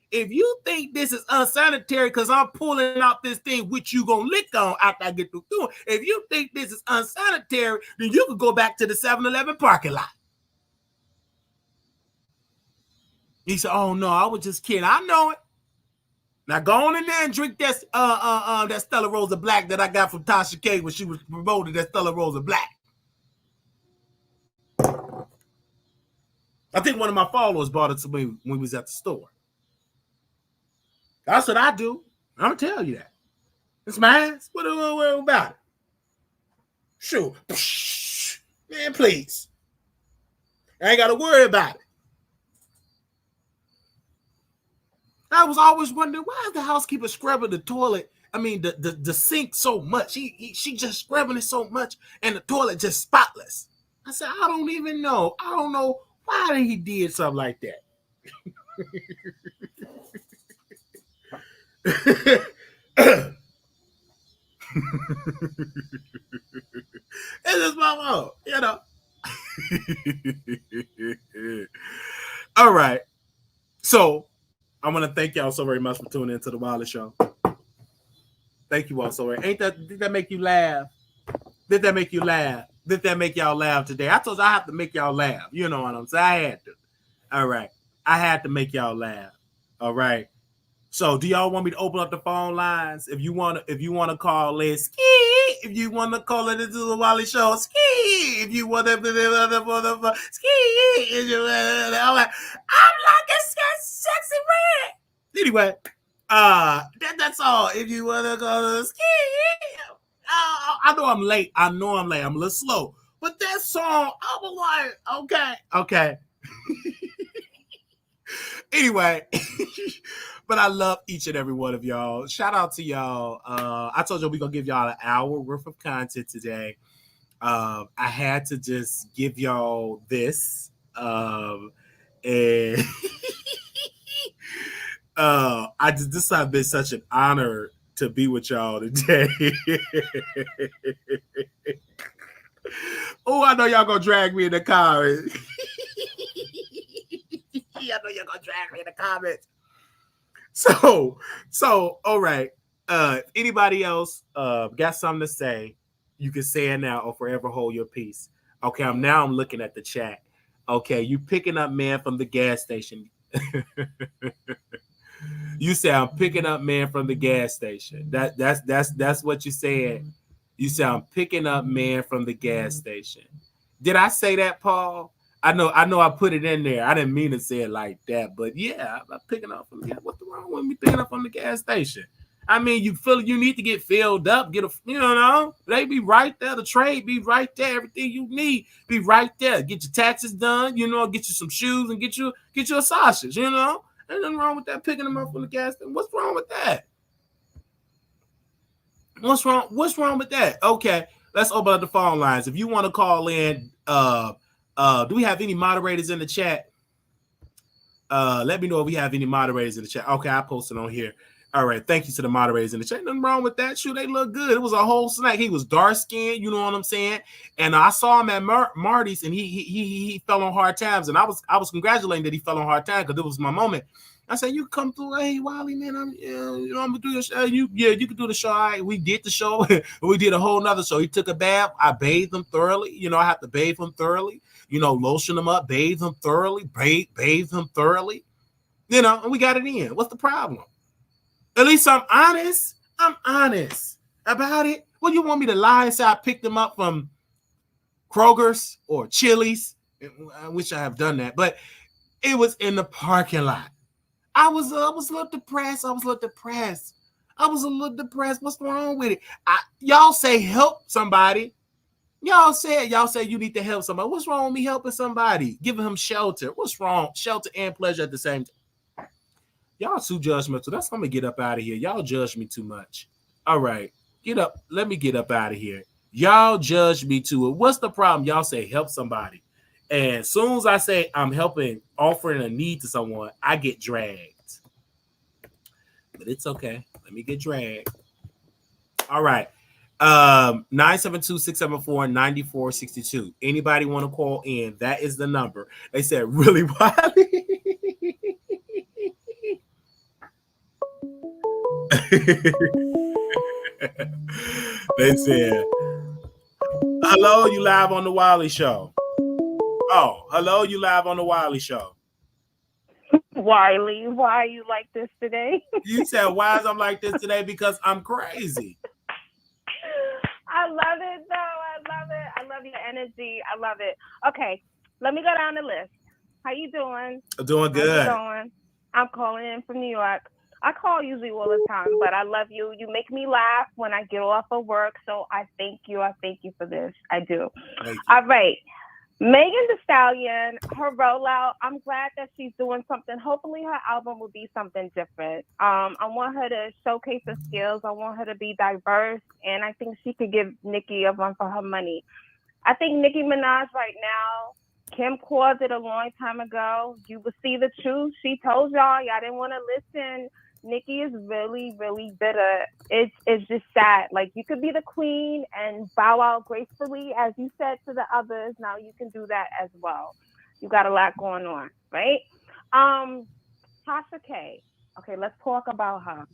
If you think this is unsanitary because I'm pulling out this thing which you gonna lick on after I get through doing, if you think this is unsanitary, then you can go back to the 7-Eleven parking lot. He said, oh no, I was just kidding. I know it. Now go on in there and drink that Stella Rosa Black that I got from Tasha K when she was promoting that Stella Rosa Black. I think one of my followers bought it to me when we was at the store. That's what I do. I'm going to tell you that. It's mine. What about it? Sure. Man, please. I ain't got to worry about it. I was always wondering, why is the housekeeper scrubbing the toilet? I mean, the sink so much. She just scrubbing it so much, and the toilet just spotless. I said, I don't even know. I don't know why he did something like that. It's just my fault, you know. All right. So I want to thank y'all so very much for tuning into the Wiley Show. Thank you all so very much. Did that make you laugh? Did that make you laugh? Did that make y'all laugh today? I told you I have to make y'all laugh. You know what I'm saying? I had to. All right. I had to make y'all laugh. All right. So do y'all want me to open up the phone lines? If you want to call it ski, if you want to call it into the Wiley Show, ski, if you want to ski, I'm like a sexy man. Anyway, that's all. If you want to call it ski, I know I'm late. I'm a little slow, but that song, I was like, okay. Anyway, but I love each and every one of y'all. Shout out to y'all. I told you we're going to give y'all an hour worth of content today. I had to just give y'all this. And this has been such an honor to be with y'all today. Oh, I know y'all going to drag me in the car. I know you're gonna drag me in the comments. So, all right. If anybody else got something to say, you can say it now or forever hold your peace. Okay, I'm looking at the chat. Okay, you picking up man from the gas station. You say I'm picking up man from the gas station. That's what you said. You say I'm picking up man from the gas station. Did I say that, Paul? I know I put it in there. I didn't mean to say it like that, but yeah, I'm picking up from the gas. What's wrong with me picking up from the gas station? I mean, you feel you need to get filled up, they be right there. The trade be right there. Everything you need be right there. Get your taxes done, get you some shoes and get you a sausage, Ain't nothing wrong with that, picking them up from the gas station. What's wrong with that? What's wrong with that? Okay, let's open up the phone lines. If you want to call in, do we have any moderators in the chat? Let me know if we have any moderators in the chat. Okay, I posted on here. All right, thank you to the moderators in the chat. Nothing wrong with that. Shoot, they look good. It was a whole snack. He was dark skinned, you know what I'm saying? And I saw him at Marty's, and he fell on hard times. And I was congratulating that he fell on hard times because it was my moment. I said, "You come through, hey Wiley, man. I'm gonna do your show. You can do the show. All right, we did the show. We did a whole nother show. He took a bath. I bathed him thoroughly. I have to bathe him thoroughly. Lotion him up, bathe him thoroughly, bathe him thoroughly. And we got it in. What's the problem? At least I'm honest. I'm honest about it. Well, you want me to lie and say I picked them up from Kroger's or Chili's? I wish I have done that, but it was in the parking lot. I was a little depressed. What's wrong with it? Y'all say help somebody. Y'all say you need to help somebody. What's wrong with me helping somebody? Giving him shelter. What's wrong? Shelter and pleasure at the same time. Y'all too judgmental. That's why I'm gonna get up out of here. Y'all judge me too much. All right, get up. Let me get up out of here. Y'all judge me too. What's the problem? Y'all say help somebody. And as soon as I say I'm helping, offering a need to someone, I get dragged. But it's okay. Let me get dragged. All right. 972-674-9462. Anybody want to call in? That is the number. They said, really, Wiley? They said, hello, you live on the Wiley Show. Oh, hello, you live on the Wiley Show. Wiley, why are you like this today? You said, why is I'm like this today? Because I'm crazy. I love it, though. I love it. I love your energy. I love it. Okay, let me go down the list. How you doing? Doing good. I'm calling in from New York. I call usually all the time, but I love you. You make me laugh when I get off of work, so I thank you. I thank you for this. I do. All right. Megan Thee Stallion, her rollout, I'm glad that she's doing something. Hopefully her album will be something different. I want her to showcase her skills. I want her to be diverse, and I think she could give Nicki a run for her money. I think Nicki Minaj right now, Kim called it a long time ago. You will see the truth. She told y'all didn't want to listen. Nicki is really, really bitter. It's just sad. Like, you could be the queen and bow out gracefully, as you said to the others. Now you can do that as well. You got a lot going on, right? Tasha K. Okay, let's talk about her.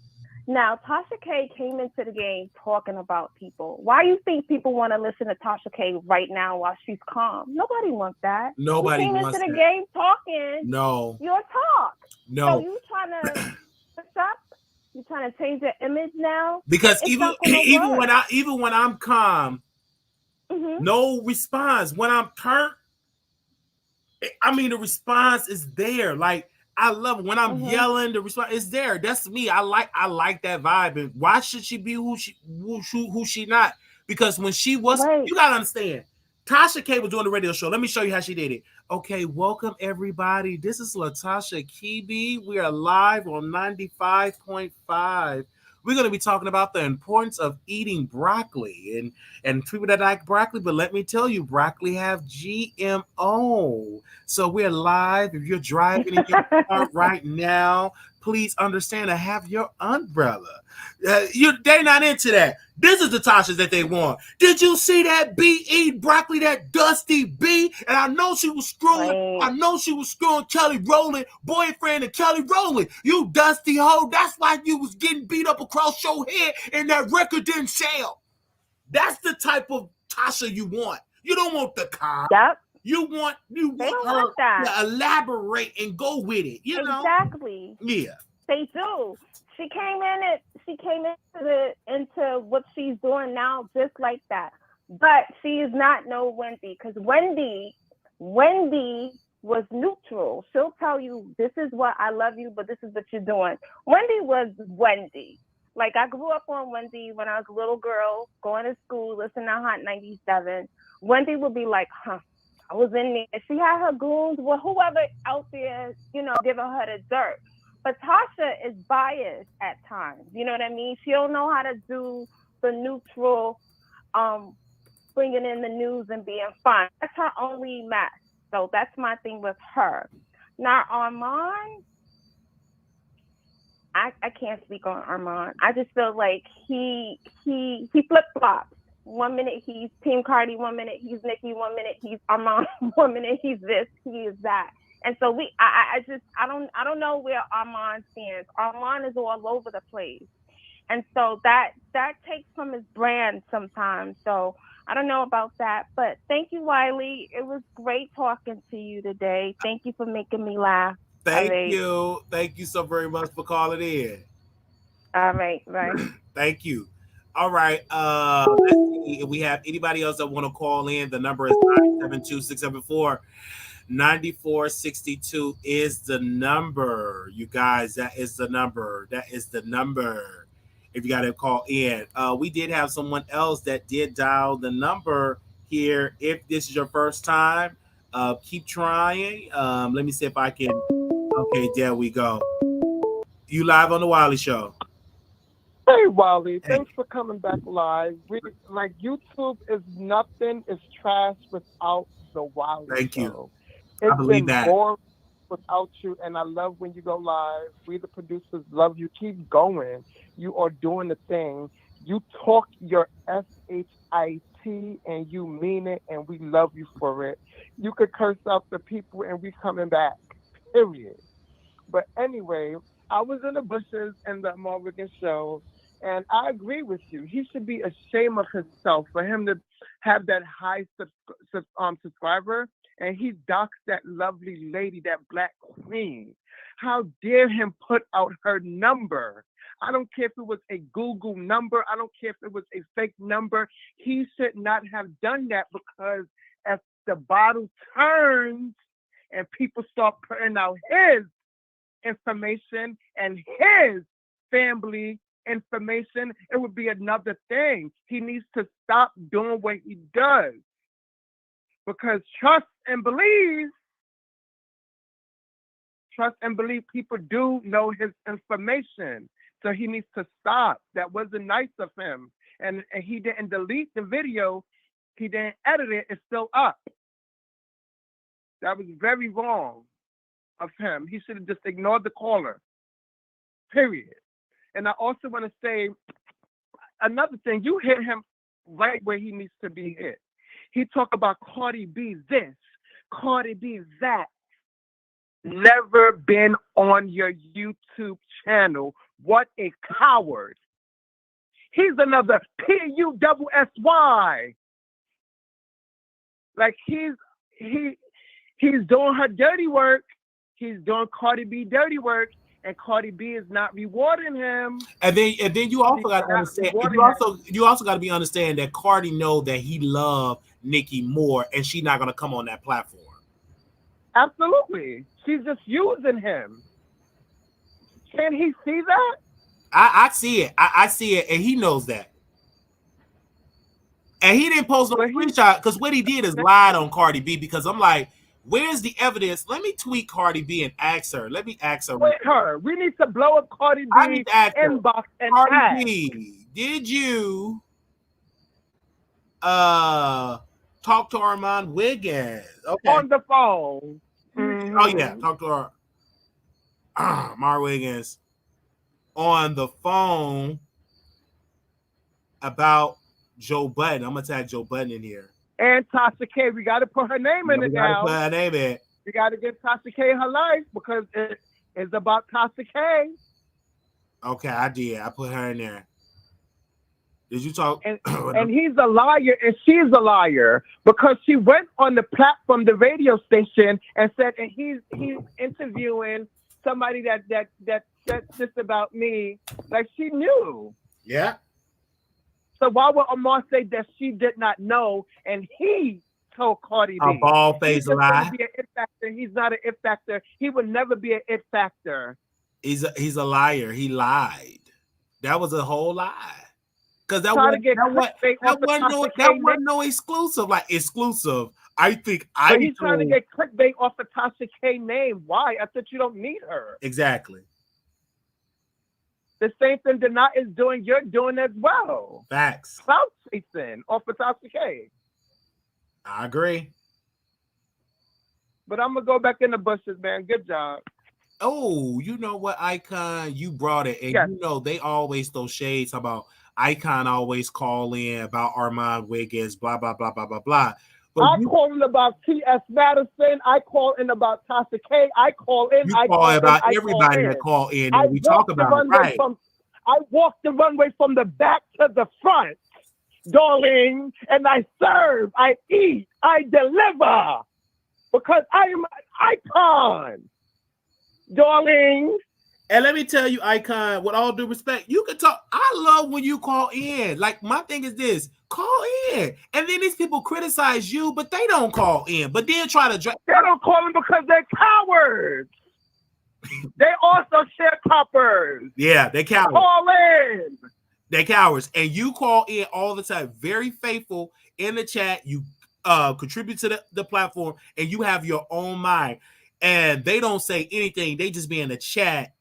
Now, Tasha K came into the game talking about people. Why do you think people want to listen to Tasha K right now while she's calm? Nobody wants that. Nobody wants that. Into the game talking. No. Your talk. No. So you trying to... up? You trying to change your image now? Because even when I'm calm, no response. When I'm turned, the response is there. Like, I love it. When I'm yelling, the response is there. That's me. I like that vibe. And why should she be who she not? Because when she was, you gotta understand. Tasha K was doing the radio show. Let me show you how she did it. Okay, welcome everybody. This is LaTasha Kibi. We are live on 95.5. We're going to be talking about the importance of eating broccoli and people that like broccoli. But let me tell you, broccoli have GMO. So we're live. If you're driving in your car right now, please understand to have your umbrella. They're not into that. This is the Tasha that they want. Did you see that bee eat broccoli, that dusty bee? And I know she was screwing. I know she was screwing Kelly Rowland, boyfriend of Kelly Rowland. You dusty hoe. That's why you was getting beat up across your head and that record didn't sell. That's the type of Tasha you want. You don't want the car. Yep. You want her to elaborate and go with it. You know? Exactly. Yeah. They do. She came into what she's doing now just like that. But she is not no Wendy, because Wendy was neutral. She'll tell you, this is what I love you, but this is what you're doing. Wendy was Wendy. Like, I grew up on Wendy when I was a little girl, going to school, listening to Hot 97. Wendy would be like, I was in there. She had her goons, well, whoever out there, giving her the dirt. But Tasha is biased at times. You know what I mean? She don't know how to do the neutral, bringing in the news and being fun. That's her only mess. So that's my thing with her. Now, Armon, I can't speak on Armon. I just feel like he flip-flops. 1 minute he's Team Cardi, 1 minute he's Nicki, 1 minute he's Armon, 1 minute he's this, he is that. And so I don't know where Armon stands. Armon is all over the place. And so that takes from his brand sometimes. So I don't know about that. But thank you, Wiley. It was great talking to you today. Thank you for making me laugh. Thank you. Thank you so very much for calling in. All right. Bye. Thank you. All right. Let's see if we have anybody else that want to call in. The number is 972-674-9462 is the number. You guys, that is the number. That is the number. If you got to call in. We did have someone else that did dial the number here. If this is your first time, keep trying. Let me see if I can. Okay, there we go. You live on the Wiley Show. Hey, Wiley. Thanks for coming back live. YouTube is nothing. It's trash without the Wiley Show. Thank you. It's I believe that. Boring without you, and I love when you go live. We, the producers, love you. Keep going. You are doing the thing. You talk your SHIT, and you mean it, and we love you for it. You could curse out the people, and we coming back. Period. But anyway, I was in the bushes in the Armon Wiggins show, and I agree with you. He should be ashamed of himself for him to have that high subscriber, and he docks that lovely lady, that Black Queen. How dare him put out her number? I don't care if it was a Google number. I don't care if it was a fake number. He should not have done that, because as the bottle turns and people start putting out his information and his family information, it would be another thing. He needs to stop doing what he does, because trust and believe people do know his information. So he needs to stop. That wasn't nice of him. And he didn't delete the video. He didn't edit it. It's still up. That was very wrong of him. He should have just ignored the caller. Period. And I also want to say another thing. You hit him right where he needs to be hit. He talked about Cardi B this, Cardi B that. Never been on your YouTube channel. What a coward. He's another PUSSY. Like he's doing her dirty work. He's doing Cardi B dirty work, and Cardi B is not rewarding him. And then you also got to understand. You also got to be understanding that Cardi know that he loved Nicki more, and she's not going to come on that platform. Absolutely, she's just using him. Can he see that? I see it. I see it, and he knows that. And he didn't post no screenshot, because what he did is lied on Cardi B, because I'm like, where's the evidence? Let me tweet Cardi B and ask her. Let me ask her. With her. We need to blow up Cardi B inbox and Cardi B, did you talk to Armon Wiggins? Okay. On the phone. Mm-hmm. Oh, yeah. Talk to her. Armon Wiggins on the phone about Joe Budden. I'm going to tag Joe Budden in here. And Tasha K. We got to put her name in it now. Put her name in. We got to give Tasha K her life, because it is about Tasha K. Okay, I did. I put her in there. Did you talk? And he's a liar, and she's a liar, because she went on the platform, the radio station, and said, and he's interviewing somebody that said this about me. Like, she knew. Yeah. So why would Armon say that she did not know, and he told Cardi B? A bald-faced lie. Be an it factor. He's not an it factor. He would never be an it factor. He's a liar. He lied. That was a whole lie. Because that wasn't no exclusive. Like exclusive. I think But he's trying to get clickbait off the Tasha K name. Why? I thought you don't need her. Exactly. The same thing Denat is doing, you're doing as well. Facts. Clout chasing off the Tasha K. I agree. But I'm gonna go back in the bushes, man. Good job. Oh, you know what, Icon? You brought it, and yes. you know they always throw shades about Icon always call in about Armon Wiggins, blah blah blah blah blah blah. I call in about T.S. Madison. I call in about Tasha K. I call in. You call about everybody that call in, and we talk about it, right? I walk the runway from the back to the front, darling, and I serve, I eat, I deliver, because I am an icon, darling. And let me tell you, Icon, with all due respect, you can talk. I love when you call in. Like, my thing is this: call in, and then these people criticize you, but they don't call in. But then try to they don't call in because they're cowards. They also sharecroppers. Yeah, they cowards. Call in. They cowards, and you call in all the time. Very faithful in the chat. You contribute to the platform, and you have your own mind. And they don't say anything. They just be in the chat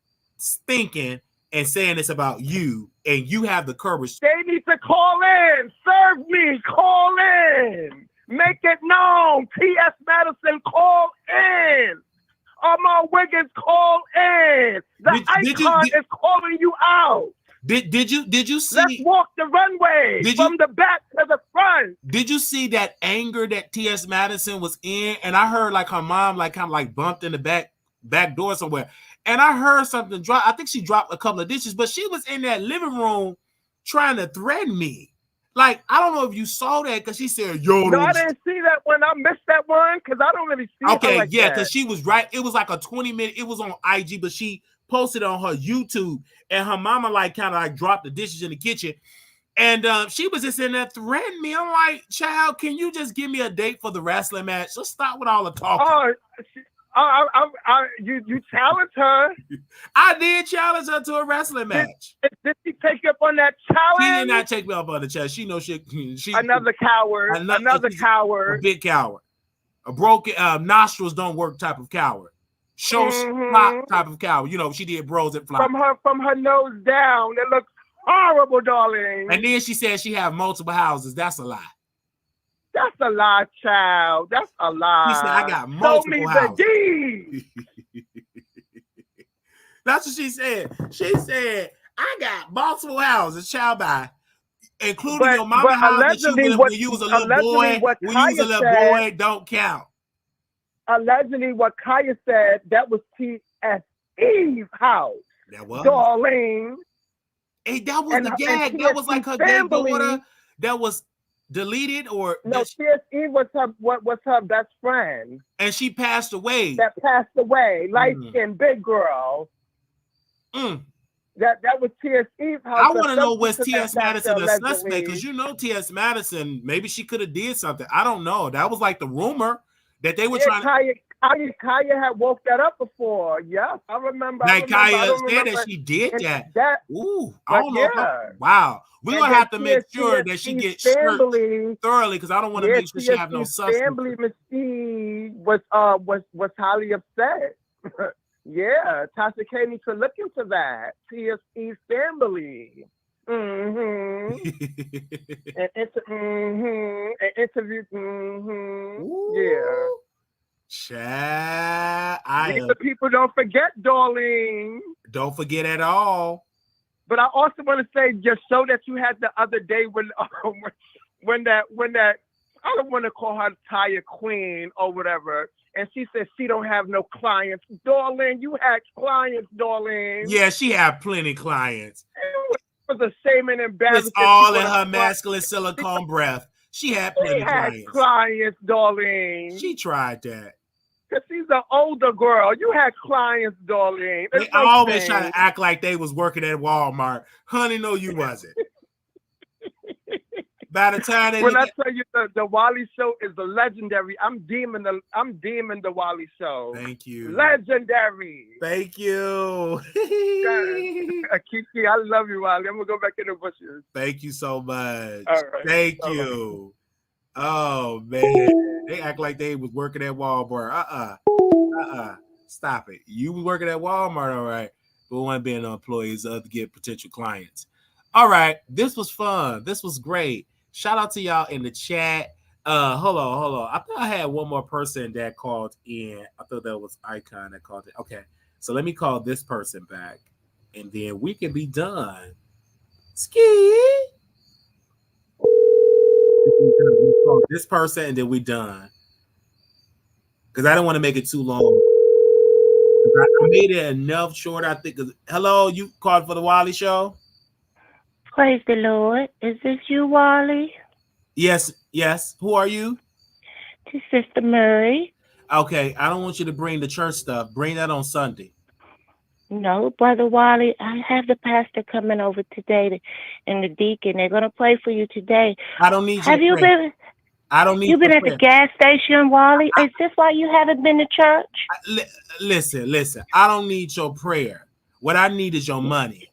thinking and saying it's about you, and you have the courage. They need to call in. Serve me. Call in. Make it known. T.S. Madison, call in. Armon Wiggins, call in. The icon is calling you out. Did you see? Let's walk the runway from the back to the front. Did you see that anger that T.S. Madison was in? And I heard like her mom like kind of like bumped in the back door somewhere. And I heard something drop. I think she dropped a couple of dishes, but she was in that living room trying to threaten me. Like, I don't know if you saw that because she said, yo. No, I didn't see that one. I missed that one because I don't really see okay, like yeah, because she was right. It was like a 20-minute. It was on IG, but she posted on her YouTube, and her mama like kind of like dropped the dishes in the kitchen. And she was just in there threatening me. I'm like, child, can you just give me a date for the wrestling match? Let's stop with all the talking. You challenged her. I did challenge her to a wrestling match. Did she take you up on that challenge? She did not take me up on the challenge. She knows she another coward. Another coward. A big coward. A broken nostrils don't work type of coward. Show flop type of coward. You know, she did bros and flop. From her nose down. It looks horrible, darling. And then she said she have multiple houses. That's a lie. That's a lie, child. That's a lie. She said, I got multiple houses. The That's what she said. She said, I got multiple houses, child, by including your mama house that when you was a little boy. When you was a little boy, don't count. Allegedly, what Kaya said, that was T.S. Eve's house. That was. Darling. Hey, that was the gag. That was like her gay daughter that was deleted or no, T.S. Eve was her best friend. And she passed away. That passed away. Light-skinned big girl. That was T.S. Eve's house. I want to know, was T.S. Madison a suspect? Because you know T.S. Madison, maybe she could have did something. I don't know. That was like the rumor that they were trying to. Kaya had woke that up before. Yes, I remember. Like Kaya said that she did that. Ooh, I don't know. Wow. We're going to have to make sure that she gets thoroughly because I don't want to make sure she have no substance. Family Mystique was highly upset. Yeah, Tasha K needs to look into that. TSE's family. An interview. Yeah. Child, these people don't forget, darling. Don't forget at all. But I also want to say your show that you had the other day when that I don't want to call her Taya Queen or whatever, and she said she don't have no clients. Darling, you had clients, darling. Yeah, she had plenty clients. It was a shame and embarrassment. It's all in her masculine silicone breath. She had plenty clients, darling. She tried that. Because she's an older girl. You had clients, darling. They always try to act like they was working at Walmart. Honey, no, you wasn't. By the time they when I tell you the Wiley Show is the legendary, I'm deeming the Wiley Show. Thank you. Legendary. Thank you. Kiki, I love you, Wiley. I'm gonna go back in the bushes. Thank you so much. All right. Thank you. Right. Oh man, they act like they was working at Walmart. Stop it. You was working at Walmart, all right. But we want to be an employee to get potential clients. All right, this was fun. This was great. Shout out to y'all in the chat. Hold on. I thought I had one more person that called in. I thought that was Icon that called it. Okay, so let me call this person back, and then we can be done. Ski. Call this person, and then we done. Because I don't want to make it too long. I made it enough short, I think. Hello, you called for the Wiley Show? Praise the Lord. Is this you, Wiley? Yes. Who are you? To Sister Murray. Okay, I don't want you to bring the church stuff. Bring that on Sunday. No, Brother Wiley, I have the pastor coming over today and the deacon. They're going to pray for you today. I don't need you Have you pray. been... I don't need You've been at the gas station, Wiley? Is this why you haven't been to church? Listen. I don't need your prayer. What I need is your money.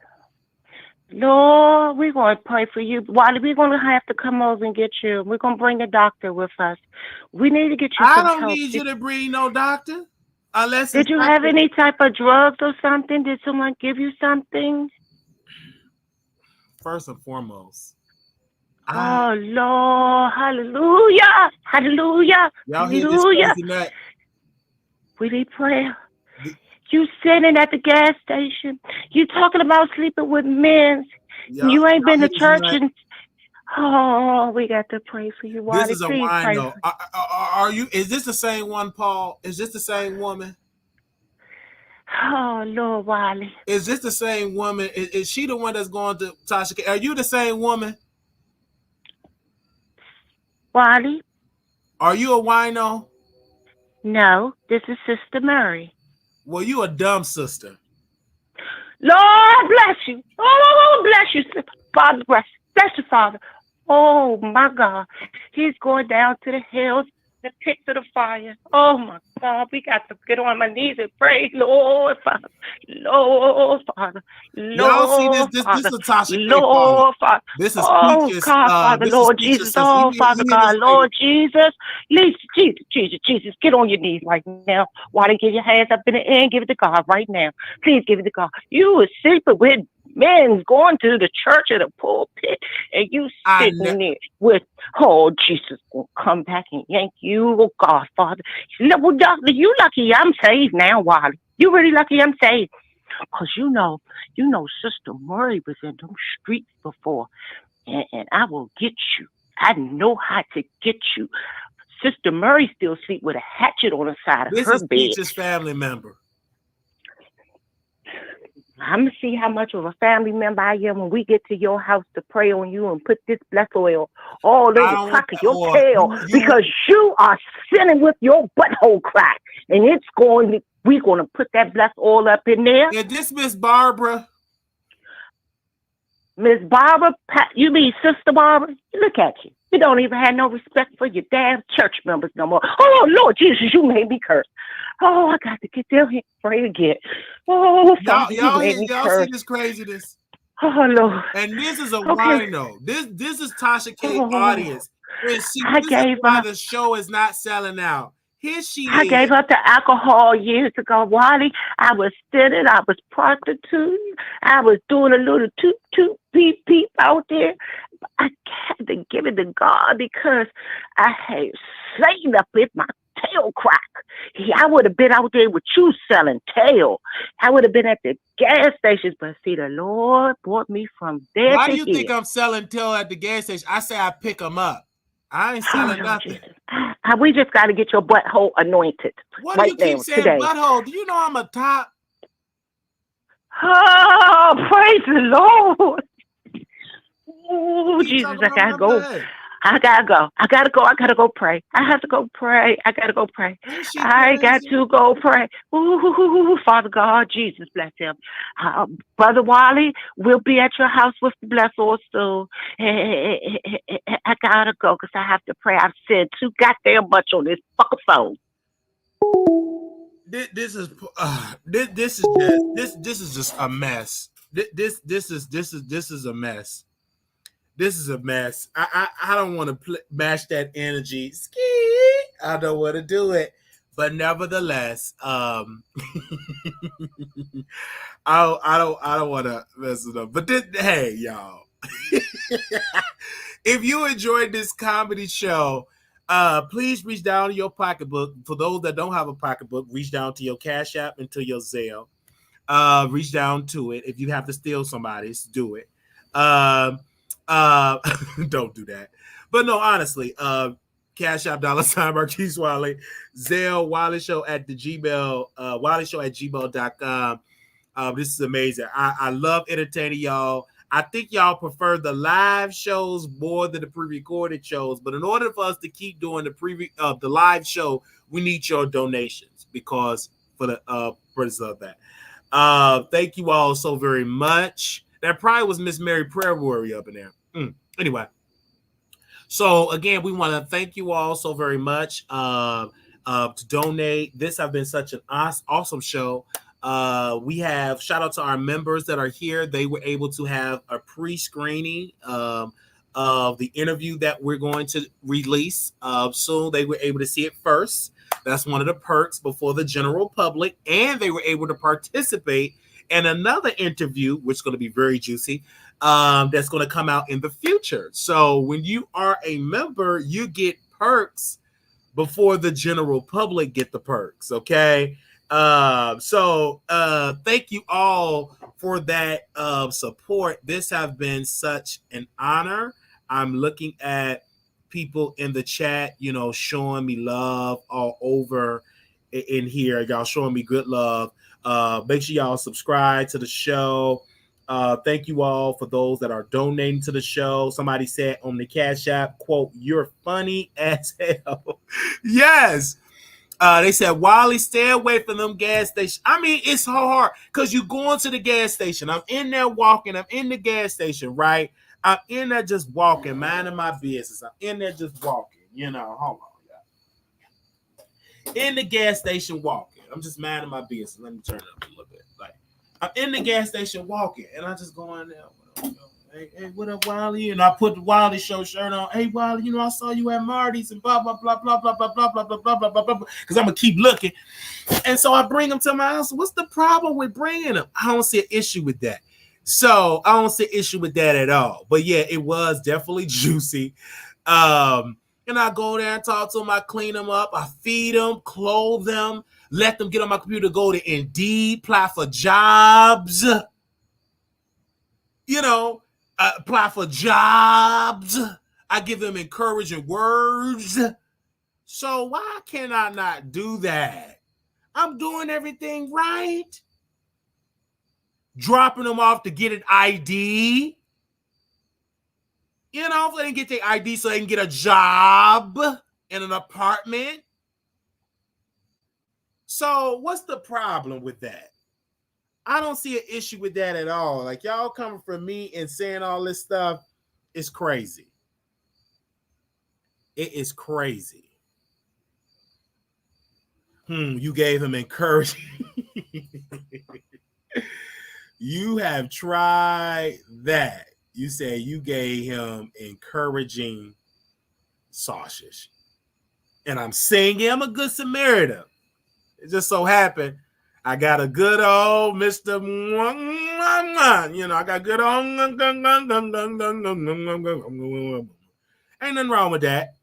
Lord, we're going to pray for you. Wiley, we're going to have to come over and get you. We're going to bring the doctor with us. We need to get you some help. I don't need you to bring no doctor. Did you have any type of drugs or something? Did someone give you something? First and foremost. Oh, Lord. Hallelujah. Hallelujah. Y'all Hallelujah. We need prayer. You sitting at the gas station. You talking about sleeping with men. You ain't been to church. We got to pray for you. This is a wine, though. Are you? Is this the same one, Paul? Is this the same woman? Oh, Lord, Wiley. Is this the same woman? Is she the one that's going to Tasha K? Are you the same woman? Wiley? Are you a wino? No, this is Sister Murray. Well, you a dumb sister. Lord bless you. Oh, bless you, Father. Bless you, Father. Oh, my God. He's going down to the hills, the pits of the fire. Oh, my God. We got to get on my knees and pray, Lord, Father. Lord, Father. Lord, y'all see this? This is Tasha K. Lord, Father. This is oh, Peaches, God, Father, Lord Jesus. Oh, Father God, Lord Jesus. Jesus. Get on your knees right now. Why don't you get your hands up in the air and give it to God right now? Please give it to God. You were sleeping with men going to the church at a pulpit, and you sitting there with, Jesus will come back and yank you, oh God, Father. Well, doctor, you lucky I'm saved now, Wiley. You really lucky I'm saved. Because you know, Sister Murray was in them streets before, and I will get you. I know how to get you. Sister Murray still sleep with a hatchet on the side of her bed. This is Peach's family member. I'm going to see how much of a family member I am when we get to your house to pray on you and put this blessed oil all in the crack of your tail because you are sinning with your butthole crack. And we're going to put that blessed oil up in there. Is this Miss Barbara? Miss Barbara? You mean Sister Barbara? Look at you. You don't even have no respect for your damn church members no more. Oh, Lord Jesus, you made me curse. Oh, I got to get down here and pray again. Oh, Father, y'all curse. see this craziness? Oh, Lord. And this is a wino. This is Tasha K audience. And this is why the show is not selling out. Here she is. I gave up the alcohol years ago, Wiley. I was sinning. I was prostituting. I was doing a little toot, beep, beep out there. I had to give it to God because I had Satan up in my tail crack. I would have been out there with you selling tail. I would have been at the gas stations, but see, the Lord brought me from there. Why do you think I'm selling tail at the gas station? I say I pick them up. I ain't selling nothing. We just got to get your butthole anointed. What do you keep saying, today. Butthole? Do you know I'm a top? Oh, praise the Lord. Oh, Jesus, I gotta go. I gotta go. I gotta go pray. I have to go pray. I gotta go pray. I got to go pray. Ooh, Father God, Jesus bless him. Brother Wiley, we'll be at your house with the blessed Lord soon. I gotta go because I have to pray. I've said too goddamn much on this fucking phone. This is just a mess. This is a mess. This is a mess. I don't want to match that energy. Ski. I don't want to do it, but nevertheless, I don't want to mess it up. But hey, y'all, if you enjoyed this comedy show, please reach down to your pocketbook. For those that don't have a pocketbook, reach down to your Cash App and to your Zelle. Reach down to it. If you have to steal somebody's, do it. Don't do that. But no, honestly, Cash App $ Marquise Wiley, Zelle Wiley Show at the Gmail, Wiley Show at gmail.com. This is amazing. I love entertaining y'all. I think y'all prefer the live shows more than the pre-recorded shows, but in order for us to keep doing the live show, we need your donations because for the purpose of that. Thank you all so very much. That probably was Miss Mary Prayer Warrior up in there. Anyway, so again, we want to thank you all so very much to donate. This has been such an awesome show. We have shout out to our members that are here. They were able to have a pre-screening of the interview that we're going to release soon. They were able to see it first. That's one of the perks before the general public, and they were able to participate in another interview, which is going to be very juicy, that's going to come out in the future. So when you are a member, you get perks before the general public get the perks, okay? So thank you all for that support. This has been such an honor. I'm looking at people in the chat, showing me love all over in here. Y'all showing me good love. Make sure y'all subscribe to the show. Thank you all for those that are donating to the show. Somebody said on the Cash App, quote, "You're funny as hell." Yes. They said, Wiley, stay away from them gas stations. I mean, it's so hard because you going to the gas station. I'm in there walking. I'm in the gas station, right? I'm in there just walking, minding my business. I'm in there just walking, hold on, y'all. In the gas station walking. I'm just minding my business. Let me turn it up a little bit. Like, I'm in the gas station walking, and I just go in there. Hey, what up, Wiley? And I put the Wiley Show shirt on. Hey, Wiley, I saw you at Marty's and blah, blah, blah, blah, blah, blah, blah, blah, blah, blah, blah, blah, blah, because I'm going to keep looking. And so I bring them to my house. What's the problem with bringing them? I don't see an issue with that. So I don't see an issue with that at all. But yeah, it was definitely juicy. And I go there and talk to them. I clean them up. I feed them, clothe them, let them get on my computer, go to Indeed, apply for jobs. Apply for jobs. I give them encouraging words. So why can I not do that? I'm doing everything right. Dropping them off to get an ID. So they can get their ID so they can get a job in an apartment. So what's the problem with that? I don't see an issue with that at all. Like, y'all coming from me and saying all this stuff is crazy. It is crazy. You gave him encouragement. You have tried that. You said you gave him encouraging sausage. And I'm saying I'm a good Samaritan. It just so happened I got a good old Mr. I got good old. Ain't nothing wrong with that.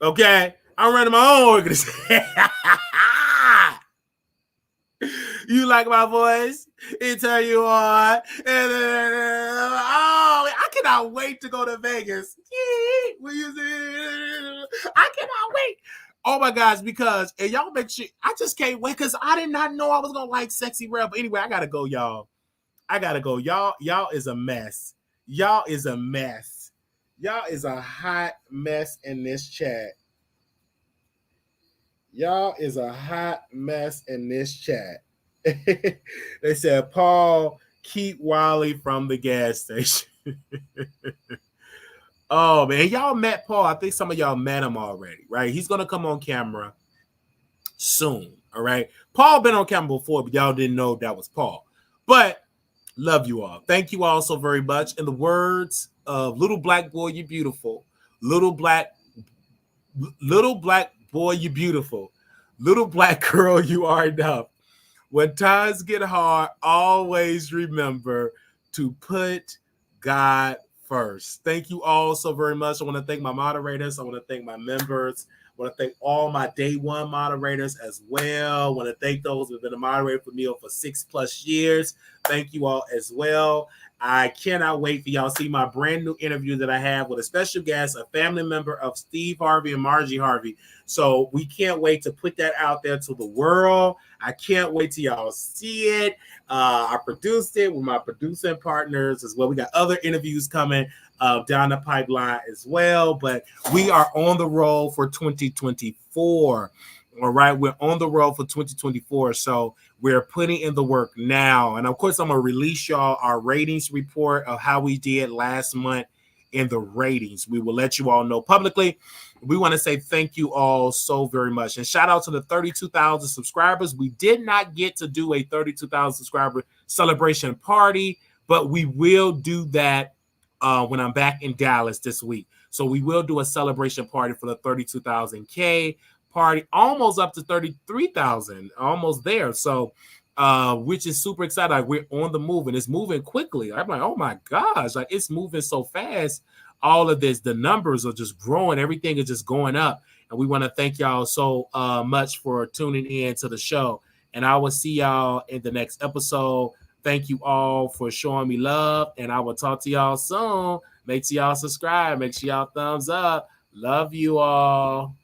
Okay? I'm running my own organization. You like my voice? It tell you on. I cannot wait to go to Vegas. I cannot wait. Oh my gosh, because and y'all make sure I just can't wait because I did not know I was gonna like Sexy Red. But anyway, I gotta go, y'all. I gotta go. Y'all is a mess. Y'all is a mess. Y'all is a hot mess in this chat. Y'all is a hot mess in this chat. They said, Paul, keep Wiley from the gas station. Oh, man. Y'all met Paul. I think some of y'all met him already, right? He's going to come on camera soon, all right? Paul been on camera before, but y'all didn't know that was Paul. But love you all. Thank you all so very much. In the words of Little Black Boy, You Beautiful. Little black boy, you beautiful. Little black girl, you are enough. When times get hard, always remember to put God first. Thank you all so very much. I want to thank my moderators. I want to thank my members. I want to thank all my day one moderators as well. I want to thank those who have been a moderator for me for 6+ years. Thank you all as well. I cannot wait for y'all to see my brand new interview that I have with a special guest, a family member of Steve Harvey and Margie Harvey. So we can't wait to put that out there to the world. I can't wait till y'all see it. I produced it with my producing partners as well. We got other interviews coming down the pipeline as well. But we are on the roll for 2024. All right, we're on the road for 2024, so we're putting in the work now. And of course, I'm gonna release y'all our ratings report of how we did last month in the ratings. We will let you all know publicly. We want to say thank you all so very much, and shout out to the 32,000 subscribers. We did not get to do a 32,000 subscriber celebration party, but we will do that when I'm back in Dallas this week. So we will do a celebration party for the 32,000K party, almost up to 33,000, almost there. So which is super exciting. Like, we're on the move, and it's moving quickly. I'm like, oh my gosh, like it's moving so fast. All of this, the numbers are just growing, everything is just going up. And we want to thank y'all so much for tuning in to the show. And I will see y'all in the next episode. Thank you all for showing me love, and I will talk to y'all soon. Make sure y'all subscribe, make sure y'all thumbs up. Love you all.